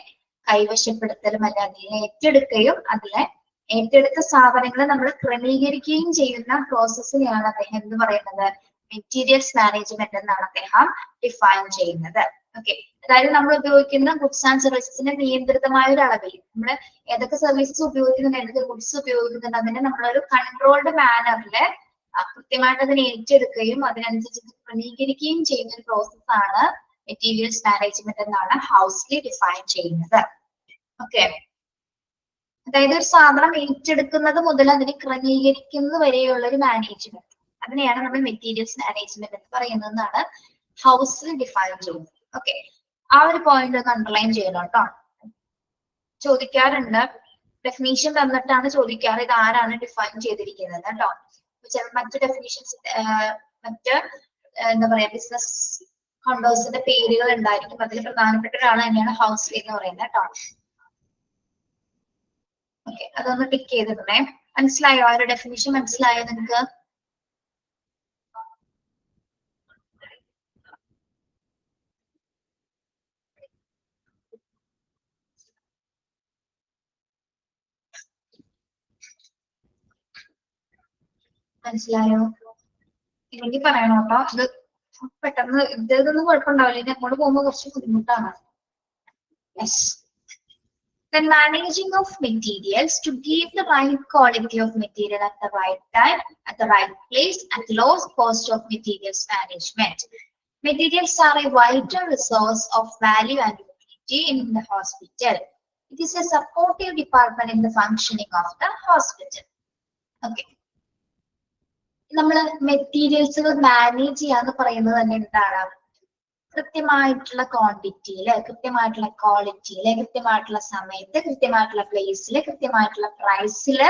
S1: കൈവശപ്പെടുത്തലും അല്ല അതിനെ ഏറ്റെടുക്കുകയും അതിലെ ഏറ്റെടുത്ത സാധനങ്ങൾ നമ്മൾ ക്രമീകരിക്കുകയും ചെയ്യുന്ന പ്രോസസ്സിനെയാണ് അദ്ദേഹം എന്ത് പറയുന്നത്? മെറ്റീരിയൽസ് മാനേജ്മെന്റ് എന്നാണ് അദ്ദേഹം ഡിഫൈൻ ചെയ്യുന്നത്. ഓക്കെ, അതായത് നമ്മൾ ഉപയോഗിക്കുന്ന ഗുഡ്സ് ആൻഡ് സർവീസസിന്റെ നിയന്ത്രിതമായ ഒരു അളവിൽ നമ്മൾ ഏതൊക്കെ സർവീസസ് ഉപയോഗിക്കുന്നുണ്ട്, ഏതൊക്കെ ഗുഡ്സ് ഉപയോഗിക്കുന്നുണ്ട്, അതിനെ നമ്മളൊരു കൺട്രോൾഡ് മാനറിൽ കൃത്യമായിട്ട് അതിനെ ഏറ്റെടുക്കുകയും അതിനനുസരിച്ച് ക്രമീകരിക്കുകയും ചെയ്യുന്ന ഒരു പ്രോസസ്സാണ് മെറ്റീരിയൽസ് മാനേജ്മെന്റ് എന്നാണ് ഹൗസ്ലി ഡിഫൈൻ ചെയ്യുന്നത്. ഓക്കെ, അതായത് ഒരു സാധനം ഏറ്റെടുക്കുന്നത് മുതൽ അതിനെ ക്രമീകരിക്കുന്നത് വരെയുള്ള ഒരു മാനേജ്മെന്റ്, അതിനെയാണ് നമ്മൾ മെറ്റീരിയൽസ് മാനേജ്മെന്റ് എന്ന് പറയുന്നതെന്നാണ് ഹൗസ്ലി ഡിഫൈൻ ചെയ്യുന്നത്. ഓക്കെ, ആ ഒരു പോയിന്റ് ഒന്ന് അണ്ടർലൈൻ ചെയ്യണം കേട്ടോ. ചോദിക്കാറുണ്ട്, ഡെഫിനീഷൻ തന്നിട്ടാണ് ചോദിക്കാറ് ഇത് ആരാണ് ഡിഫൈൻ ചെയ്തിരിക്കുന്നത് കേട്ടോ. മറ്റു ഡെഫിനീഷൻസ് മറ്റ് എന്താ പറയാ ബിസിനസ് കൗണ്ടേഴ്സിന്റെ പേരുകൾ ഉണ്ടായിരിക്കും. അതിൽ പ്രധാനപ്പെട്ട ഒരാൾ തന്നെയാണ് ഹൗസ്ലി എന്ന് പറയുന്നത് കേട്ടോ. ഓക്കെ, അതൊന്ന് ടിക്ക് ചെയ്തിട്ടുണ്ടേ. മനസ്സിലായോ? ആ ഒരു ഡെഫിനിഷൻ മനസ്സിലായോ നിങ്ങൾക്ക്? മനസ്സിലായോ? ഇല്ലെങ്കിൽ പറയണോ കേട്ടോ. ഇത് പെട്ടെന്ന് ഇതൊന്നും കുഴപ്പമുണ്ടാവില്ല, ഇനി അങ്ങോട്ട് പോകുമ്പോൾ കുറച്ച് ബുദ്ധിമുട്ടാണ്. Yes, the managing of materials to give the right quality of material at the right time, at the right place, at lowest cost of materials management. Materials are a vital resource of value and utility in the hospital. It is a supportive department in the functioning of the hospital. Okay. നമ്മൾ മെറ്റീരിയൽസുകൾ manage ചെയ്യാന്ന് പറയുന്നത് തന്നെ എന്താണ്? കൃത്യമായിട്ടുള്ള ക്വാണ്ടിറ്റിയില്, കൃത്യമായിട്ടുള്ള ക്വാളിറ്റിയില്, കൃത്യമായിട്ടുള്ള സമയത്ത്, കൃത്യമായിട്ടുള്ള പ്ലേസില്, കൃത്യമായിട്ടുള്ള പ്രൈസില്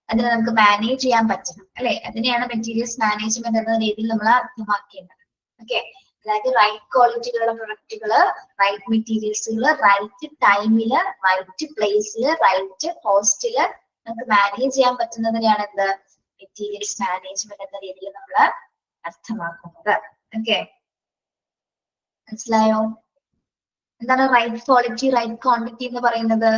S1: അതിനെ നമുക്ക് മാനേജ് ചെയ്യാൻ പറ്റണം അല്ലെ? അതിനെയാണ് മെറ്റീരിയൽസ് മാനേജ്മെന്റ് എന്ന രീതിയിൽ നമ്മൾ അർത്ഥമാക്കേണ്ടത്. ഓക്കെ, അതായത് റൈറ്റ് ക്വാളിറ്റിയിലുള്ള പ്രൊഡക്റ്റുകള്, റൈറ്റ് മെറ്റീരിയൽസുകള്, റൈറ്റ് ടൈമില്, റൈറ്റ് പ്ലേസില്, റൈറ്റ് കോസ്റ്റില് നമുക്ക് മാനേജ് ചെയ്യാൻ പറ്റുന്നതിനെയാണ് എന്ത്? മെറ്റീരിയൽസ് മാനേജ്മെന്റ് എന്ന രീതിയിൽ നമ്മൾ അർത്ഥമാക്കുന്നത്. ഓക്കെ, മനസ്സിലായോ? എന്താണ് റൈറ്റ് ക്വാളിറ്റി, റൈറ്റ് ക്വാണ്ടിറ്റി എന്ന് പറയുന്നത്?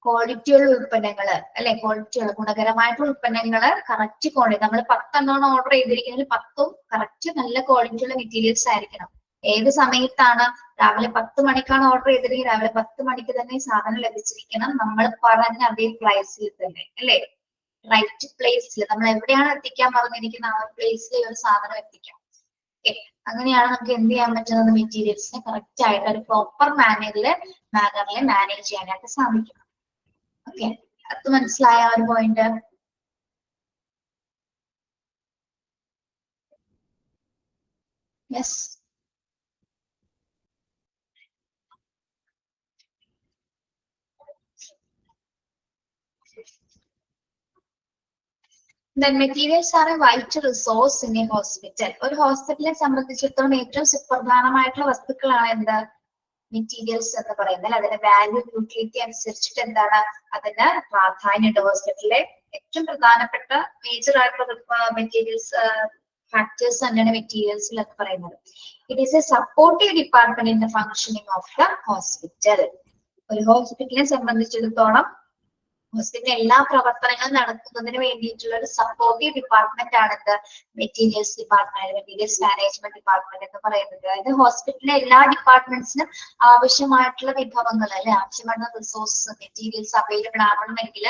S1: ക്വാളിറ്റിയുള്ള ഉൽപ്പന്നങ്ങള് അല്ലെ, ക്വാളിറ്റിയുള്ള ഗുണകരമായിട്ടുള്ള ഉൽപ്പന്നങ്ങള് കറക്റ്റ് ക്വാളിറ്റി. നമ്മൾ 10 ഓർഡർ ചെയ്തിരിക്കുന്നത് 10ഉം കറക്റ്റ് നല്ല ക്വാളിറ്റിയുള്ള മെറ്റീരിയൽസ് ആയിരിക്കണം. ഏത് സമയത്താണ്? രാവിലെ 10 മണിക്കാണ് ഓർഡർ ചെയ്തിരിക്കുന്നത്, രാവിലെ 10 മണിക്ക് തന്നെ സാധനം ലഭിച്ചിരിക്കണം. നമ്മൾ പറഞ്ഞ അതേ പ്രൈസിൽ തന്നെ അല്ലെ? റൈറ്റ് പ്ലേസിൽ നമ്മൾ എവിടെയാണ് എത്തിക്കാൻ പറഞ്ഞിരിക്കുന്ന ആ പ്ലേസിൽ ഒരു സാധനം എത്തിക്കാം. അങ്ങനെയാണ് നമുക്ക് എന്ത് ചെയ്യാൻ പറ്റുന്നത്? മെറ്റീരിയൽസിനെ കറക്റ്റ് ആയിട്ട് ഒരു പ്രോപ്പർ മാനറിൽ മാനേജ് ചെയ്യാനായിട്ട് സാധിക്കും. ഓക്കെ, അത് മനസ്സിലായ ഒരു point? Yes, Then materials are a vital resource in a hospital. ഒരു ഹോസ്പിറ്റലിനെ സംബന്ധിച്ചിടത്തോളം ഏറ്റവും സുപ്രധാനമായിട്ടുള്ള വസ്തുക്കളാണ് എന്ത്? മെറ്റീരിയൽസ് എന്ന് പറയുന്നത്. അതിന്റെ വാല്യൂ യൂട്ടിലിറ്റി അനുസരിച്ചിട്ട് എന്താണ് അതിന് പ്രാധാന്യമുണ്ട്. ഹോസ്പിറ്റലിലെ ഏറ്റവും പ്രധാനപ്പെട്ട മേജർ ആയിട്ടുള്ള മെറ്റീരിയൽസ് ഫാക്ടേഴ്സ് തന്നെയാണ് മെറ്റീരിയൽസിൽ എന്ന് പറയുന്നത്. It is A supportive department in the functioning of the hospital. ഒരു ഹോസ്പിറ്റലിനെ സംബന്ധിച്ചിടത്തോളം ഹോസ്പിറ്റലിലെ എല്ലാ പ്രവർത്തനങ്ങളും നടക്കുന്നതിന് വേണ്ടിയിട്ടുള്ള ഒരു സപ്പോർട്ടീവ് ഡിപ്പാർട്ട്മെന്റ് ആണ് materials department, materials management department എന്ന് പറയുന്നത്. അതായത് ഹോസ്പിറ്റലിലെ എല്ലാ ഡിപ്പാർട്ട്മെന്റ്സിനും ആവശ്യമായിട്ടുള്ള വിഭവങ്ങൾ അല്ലെ, ആവശ്യമായിട്ടുള്ള റിസോഴ്സസ് മെറ്റീരിയൽസ് അവൈലബിൾ ആവണമെങ്കിൽ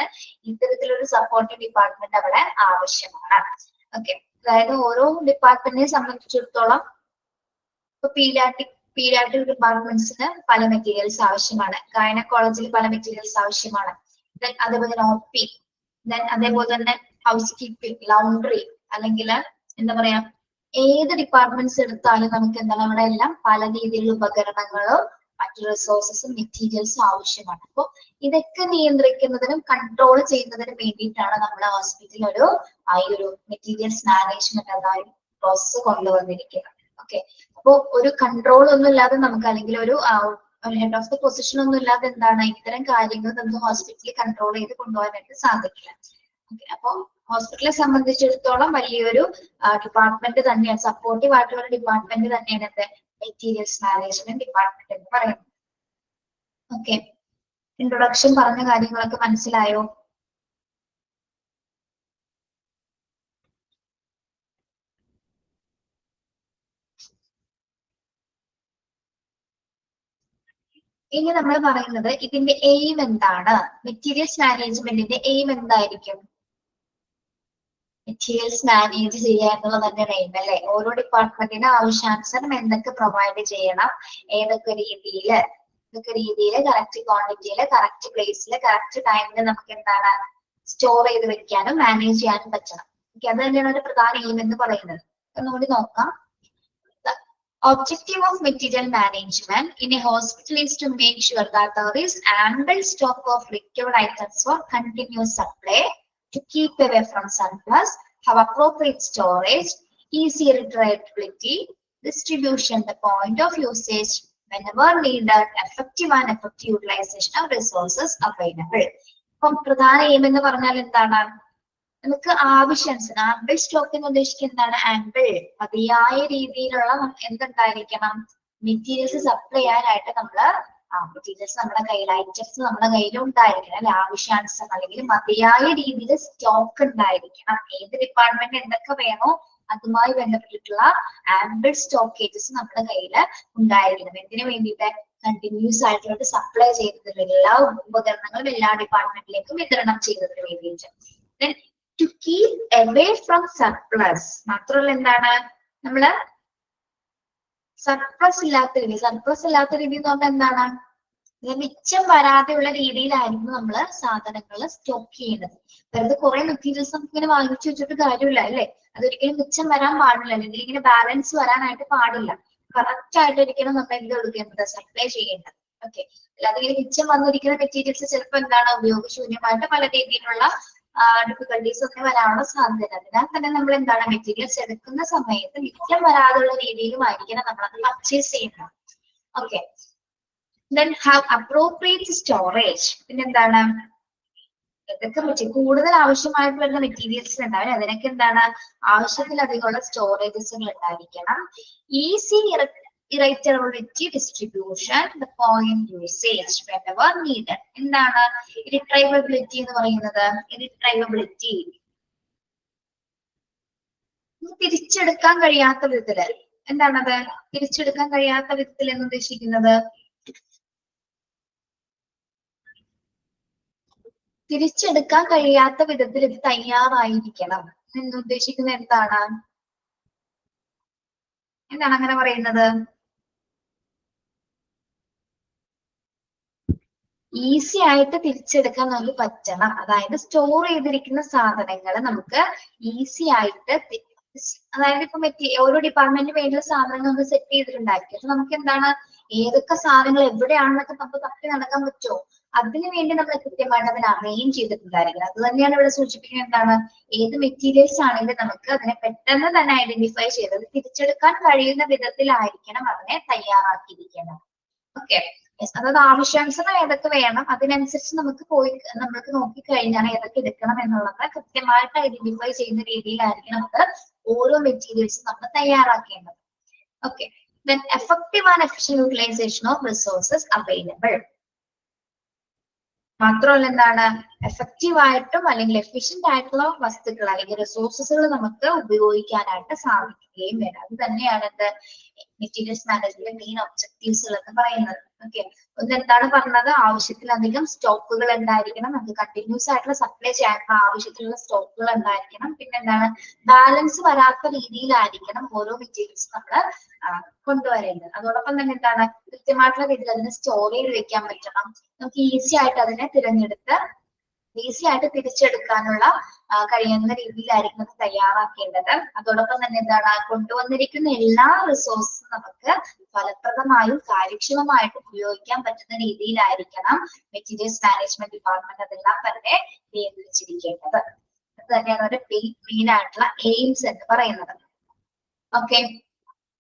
S1: ഇത്തരത്തിലൊരു സപ്പോർട്ടീവ് ഡിപ്പാർട്ട്മെന്റ് അവിടെ ആവശ്യമാണ്. ഓക്കെ, അതായത് ഓരോ ഡിപ്പാർട്ട്മെന്റിനെ സംബന്ധിച്ചിടത്തോളം ഇപ്പൊ പീഡിയാട്രിക് ഡിപ്പാർട്ട്മെന്റ്സിന് പല മെറ്റീരിയൽസ് ആവശ്യമാണ്, ഗൈനക്കോളജിയിൽ പല മെറ്റീരിയൽസ് ആവശ്യമാണ്, അതേപോലെ തന്നെ OP, അതേപോലെ തന്നെ ഹൗസ് കീപ്പിംഗ്, ലൗണ്ടറി, അല്ലെങ്കിൽ എന്താ പറയാ ഏത് ഡിപ്പാർട്ട്മെന്റ്സ് എടുത്താലും നമുക്ക് എന്താണ് അവിടെ എല്ലാം പല രീതിയിലുള്ള ഉപകരണങ്ങളും മറ്റു റിസോഴ്സസും മെറ്റീരിയൽസും ആവശ്യമാണ്. അപ്പോൾ ഇതൊക്കെ നിയന്ത്രിക്കുന്നതിനും കൺട്രോൾ ചെയ്യുന്നതിനും വേണ്ടിയിട്ടാണ് നമ്മുടെ ഹോസ്പിറ്റലിൽ ഒരു മെറ്റീരിയൽസ് മാനേജ്മെന്റ് എന്ന പ്രോസസ് കൊണ്ടുവന്നിരിക്കുന്നത്. ഓക്കെ, അപ്പോ ഒരു കൺട്രോൾ ഒന്നും ഇല്ലാതെ നമുക്ക്, അല്ലെങ്കിൽ ഒരു ഹെഡ് ഓഫ് ദ പൊസിഷൻ ഒന്നും ഇല്ലാതെ എന്താണ് ഇത്തരം കാര്യങ്ങൾ നമുക്ക് ഹോസ്പിറ്റലിൽ കൺട്രോൾ ചെയ്ത് കൊണ്ടുപോകാനായിട്ട് സാധിക്കില്ല. ഓക്കെ, അപ്പോൾ ഹോസ്പിറ്റലിനെ സംബന്ധിച്ചിടത്തോളം വലിയൊരു ഡിപ്പാർട്ട്മെന്റ് തന്നെയാണ്, സപ്പോർട്ടീവ് ആയിട്ടുള്ള ഡിപ്പാർട്ട്മെന്റ് തന്നെയാണ് എന്ത് മെറ്റീരിയൽസ് മാനേജ്മെന്റ് ഡിപ്പാർട്ട്മെന്റ് എന്ന് പറയുന്നത്. ഓക്കെ, ഇൻട്രൊഡക്ഷൻ പറഞ്ഞ കാര്യങ്ങളൊക്കെ മനസ്സിലായോ? ഇനി നമ്മൾ പറയുന്നത് ഇതിന്റെ എയിം എന്താണ്, മെറ്റീരിയൽസ് മാനേജ്മെന്റിന്റെ എയിം എന്തായിരിക്കും? മെറ്റീരിയൽസ് മാനേജ് ചെയ്യുക എന്നുള്ളത് തന്നെയാണ് എയിം അല്ലെ. ഓരോ ഡിപ്പാർട്ട്മെന്റിന് ആവശ്യാനുസരണം എന്തൊക്കെ പ്രൊവൈഡ് ചെയ്യണം, ഏതൊക്കെ രീതിയിൽ കറക്റ്റ് ക്വാണ്ടിറ്റിയില് കറക്റ്റ് പ്ലേസില് കറക്റ്റ് ടൈമില് നമുക്ക് എന്താണ് സ്റ്റോർ ചെയ്ത് വെക്കാനും മാനേജ് ചെയ്യാനും പറ്റണം. ഓക്കെ, അത് തന്നെയാണ് ഒരു പ്രധാന എയിം എന്ന് പറയുന്നത്. ഒന്നുകൂടി നോക്കാം. Objective of material management in a hospital is to make sure that there is ample stock of required items for continuous supply, to keep away from surplus, have appropriate storage, easy retrievability, distribution at the point of usage whenever needed, effective utilization of resources available. അപ്പം പ്രധാന aim എന്ന് പറഞ്ഞാൽ എന്താണ്? നമുക്ക് ആവശ്യാനുസരണം, ample stock എന്ന് ഉദ്ദേശിക്കുന്നത് എന്താണ്? ആംബിൾ മതിയായ രീതിയിലുള്ള എന്തുണ്ടായിരിക്കണം, മെറ്റീരിയൽസ് സപ്ലൈ ചെയ്യാനായിട്ട് മെറ്റീരിയൽസ് നമ്മുടെ കയ്യിൽ, ഐറ്റംസ് നമ്മുടെ കയ്യിൽ ഉണ്ടായിരിക്കണം അല്ലെ, ആവശ്യാനുസരണം അല്ലെങ്കിൽ മതിയായ രീതിയിൽ സ്റ്റോക്ക് ഉണ്ടായിരിക്കണം. ഏത് ഡിപ്പാർട്ട്മെന്റ് എന്തൊക്കെ വേണോ അതുമായി ബന്ധപ്പെട്ടിട്ടുള്ള ആംബിൾ സ്റ്റോക്കേജസ് നമ്മുടെ കയ്യിൽ ഉണ്ടായിരിക്കണം. എന്തിനു വേണ്ടിയിട്ട്? കണ്ടിന്യൂസ് ആയിട്ടുള്ള സപ്ലൈ ചെയ്യുന്നതിന്, എല്ലാ ഉപകരണങ്ങളും എല്ലാ ഡിപ്പാർട്ട്മെന്റിലേക്കും വിതരണം ചെയ്യുന്നതിന് വേണ്ടിയിട്ട്. To keep away from surplus, മാത്രമല്ല എന്താണ് നമ്മള് സർപ്ലസ് ഇല്ലാത്ത രീതി എന്ന് പറഞ്ഞാൽ എന്താണ്? മിച്ചം വരാതെയുള്ള രീതിയിലായിരുന്നു നമ്മള് സാധനങ്ങൾ സ്റ്റോക്ക് ചെയ്യുന്നത്. വെറുതെ കുറെ മെറ്റീരിയൽസ് നമുക്ക് ഇങ്ങനെ വാങ്ങിച്ചു വെച്ചിട്ട് കാര്യമില്ല അല്ലെ, അതൊരിക്കലും മിച്ചം വരാൻ പാടില്ല, അല്ലെങ്കിൽ ഇങ്ങനെ ബാലൻസ് വരാനായിട്ട് പാടില്ല. കറക്റ്റ് ആയിട്ടായിരിക്കണം നമ്മൾ എന്ത് കൊടുക്കേണ്ടത്, സപ്ലൈ ചെയ്യേണ്ടത്. ഓക്കെ, അല്ലാതെ ഇങ്ങനെ മിച്ചം വന്നിരിക്കുന്ന മെറ്റീരിയൽസ് ചിലപ്പോൾ എന്താണ് ഉപയോഗശൂന്യമായിട്ട് പല രീതിയിലുള്ള ഡിഫിക്കൽട്ടീസ് ഒക്കെ വരാനുള്ള സാധ്യത. അതിനാൽ തന്നെ നമ്മൾ എന്താണ് മെറ്റീരിയൽസ് എടുക്കുന്ന സമയത്ത് മിച്ചം വരാതുള്ള രീതിയിലുമായിരിക്കണം നമ്മളത് പർച്ചേസ് ചെയ്യുന്നത്. Okay, then have appropriate storage. പിന്നെന്താണ്, ഇതൊക്കെ കൂടുതൽ ആവശ്യമായിട്ട് വരുന്ന മെറ്റീരിയൽസ് ഉണ്ടാവും, അതിനൊക്കെ എന്താണ് ആവശ്യത്തിലധികമുള്ള സ്റ്റോറേജസുകൾ ഉണ്ടായിരിക്കണം. Easy irretrievability, distribution, the point usage whenever needed. എന്താണ് irretrievability എന്ന് പറയുന്നത്? irretrievability തിരിച്ചെടുക്കാൻ കഴിയാത്ത വിധത്തില്, എന്താണത് തിരിച്ചെടുക്കാൻ കഴിയാത്ത വിധത്തിൽ എന്ന് ഉദ്ദേശിക്കുന്നത്? തിരിച്ചെടുക്കാൻ കഴിയാത്ത വിധത്തിൽ ഇത് തയ്യാറായിരിക്കണം എന്ന് ഉദ്ദേശിക്കുന്നത് എന്താണ് അങ്ങനെ പറയുന്നത്? ഈസി ആയിട്ട് തിരിച്ചെടുക്കാൻ നമുക്ക് പറ്റണം. അതായത് സ്റ്റോർ ചെയ്തിരിക്കുന്ന സാധനങ്ങൾ നമുക്ക് ഈസി ആയിട്ട്, അതായത് ഇപ്പൊ ഓരോ ഡിപ്പാർട്ട്മെന്റിന് വേണ്ടിയുള്ള സാധനങ്ങൾ നമുക്ക് സെറ്റ് ചെയ്തിട്ടുണ്ടായിരിക്കും. അപ്പൊ നമുക്ക് എന്താണ് ഏതൊക്കെ സാധനങ്ങൾ എവിടെയാണെന്നൊക്കെ നമുക്ക് തപ്പി നടക്കാൻ പറ്റുമോ? അതിനു വേണ്ടി നമ്മൾ കൃത്യമായിട്ട് അതിനെ അറേഞ്ച് ചെയ്തിട്ടുണ്ടായിരിക്കണം. അത് തന്നെയാണ് ഇവിടെ സൂചിപ്പിക്കുന്നത്. എന്താണ് ഏത് മെറ്റീരിയൽസ് ആണെങ്കിലും നമുക്ക് അതിനെ പെട്ടെന്ന് തന്നെ ഐഡന്റിഫൈ ചെയ്തത് തിരിച്ചെടുക്കാൻ കഴിയുന്ന വിധത്തിലായിരിക്കണം അതിനെ തയ്യാറാക്കിയിരിക്കേണ്ടത്. ഓക്കെ, അതായത് ആവശ്യാനുസരണം ഏതൊക്കെ വേണം അതിനനുസരിച്ച് നമ്മൾക്ക് നോക്കിക്കഴിഞ്ഞാൽ ഏതൊക്കെ എടുക്കണം എന്നുള്ളത് കൃത്യമായിട്ട് ഐഡന്റിഫൈ ചെയ്യുന്ന രീതിയിലായിരിക്കും നമുക്ക് ഓരോ മെറ്റീരിയൽസും നമ്മൾ തയ്യാറാക്കേണ്ടത്. Okay, then effective and efficient utilization of resources available. മാത്രമല്ല എന്താണ് എഫക്റ്റീവ് ആയിട്ടും അല്ലെങ്കിൽ എഫിഷ്യന്റ് ആയിട്ടുള്ള വസ്തുക്കൾ അല്ലെങ്കിൽ റിസോഴ്സസുകൾ നമുക്ക് ഉപയോഗിക്കാനായിട്ട് സാധിക്കുകയും വേണം. അത് തന്നെയാണ് എന്ത് മെറ്റീരിയൽസ് മാനേജ്മെന്റ് മെയിൻ ഒബ്ജക്റ്റീവ്സുകൾ എന്ന് പറയുന്നത്. ഓക്കെ, ഒന്ന് എന്താണ് പറഞ്ഞത്, ആവശ്യത്തിലധികം സ്റ്റോക്കുകൾ ഉണ്ടായിരിക്കണം, നമുക്ക് കണ്ടിന്യൂസ് ആയിട്ടുള്ള സപ്ലൈ ചെയ്യാനുള്ള ആവശ്യത്തിലുള്ള സ്റ്റോക്കുകൾ ഉണ്ടായിരിക്കണം. പിന്നെ എന്താണ്, ബാലൻസ് വരാത്ത രീതിയിലായിരിക്കണം ഓരോ മെറ്റീരിയൽസ് നമ്മൾ കൊണ്ടുവരേണ്ടത്. അതോടൊപ്പം തന്നെ എന്താണ്, കൃത്യമായിട്ടുള്ള രീതിയിൽ അതിനെ സ്റ്റോർ ചെയ്ത് വെക്കാൻ പറ്റണം. നമുക്ക് ഈസി ആയിട്ട് അതിനെ തിരഞ്ഞെടുത്ത് ഈസി ആയിട്ട് തിരിച്ചെടുക്കാനുള്ള കഴിയുന്ന രീതിയിലായിരിക്കും അത് തയ്യാറാക്കേണ്ടത്. അതോടൊപ്പം തന്നെ എന്താണ്, കൊണ്ടുവന്നിരിക്കുന്ന എല്ലാ റിസോഴ്സും നമുക്ക് ഫലപ്രദമായും കാര്യക്ഷമമായിട്ടും ഉപയോഗിക്കാൻ പറ്റുന്ന രീതിയിലായിരിക്കണം മെറ്റീരിയൽസ് മാനേജ്മെന്റ് ഡിപ്പാർട്ട്മെന്റ് അതെല്ലാം തന്നെ നിയന്ത്രിച്ചിരിക്കേണ്ടത്. അത് തന്നെയാണ് ഒരു മെയിൻ ആയിട്ടുള്ള എയിംസ് എന്ന് പറയുന്നത്. ഓക്കെ,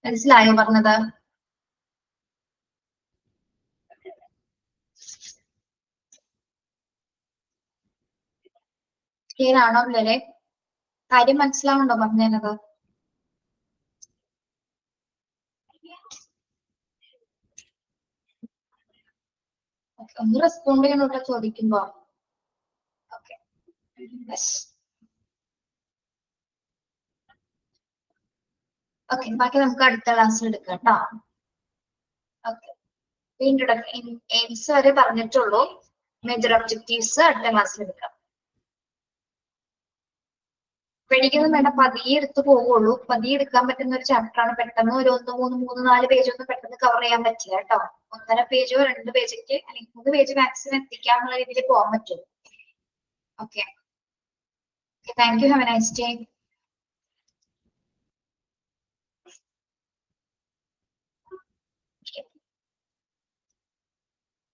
S1: മനസ്സിലായോ പറഞ്ഞത്? ക്ലിയർ ആണോ പിള്ളേരെ? കാര്യം മനസ്സിലാവുണ്ടോ പറഞ്ഞത്? ഒന്ന് റെസ്പോണ്ട് ചെയ്യണോട്ടോ ചോദിക്കുമ്പോ. ഓക്കെ, ഓക്കെ, ബാക്കി നമുക്ക് അടുത്ത ക്ലാസ്സിൽ എടുക്കാം കേട്ടോ. ഓക്കെ, ഇൻട്രൊഡക്ഷൻ എയിംസ് വരെ പറഞ്ഞിട്ടുള്ളൂ, മേജർ ഒബ്ജക്റ്റീവ്സ് അടുത്ത ക്ലാസ്സിൽ എടുക്കാം. പേടിക്കൊന്നും വേണ്ട, പതിയെ എടുത്ത് പോവുള്ളൂ. പതിയെ എടുക്കാൻ പറ്റുന്ന ഒരു ചാപ്റ്റർ ആണ്. പെട്ടെന്ന് ഒരു 1, 3, 4 പേജൊന്നും പെട്ടെന്ന് കവർ ചെയ്യാൻ പറ്റില്ല കേട്ടോ. 1.5 പേജോ 2 പേജൊക്കെ അല്ലെങ്കിൽ 3 പേജ് മാക്സിമം എത്തിക്കാന്നുള്ള രീതിയിൽ പോകാൻ പറ്റും. Okay, thank you, have A nice day.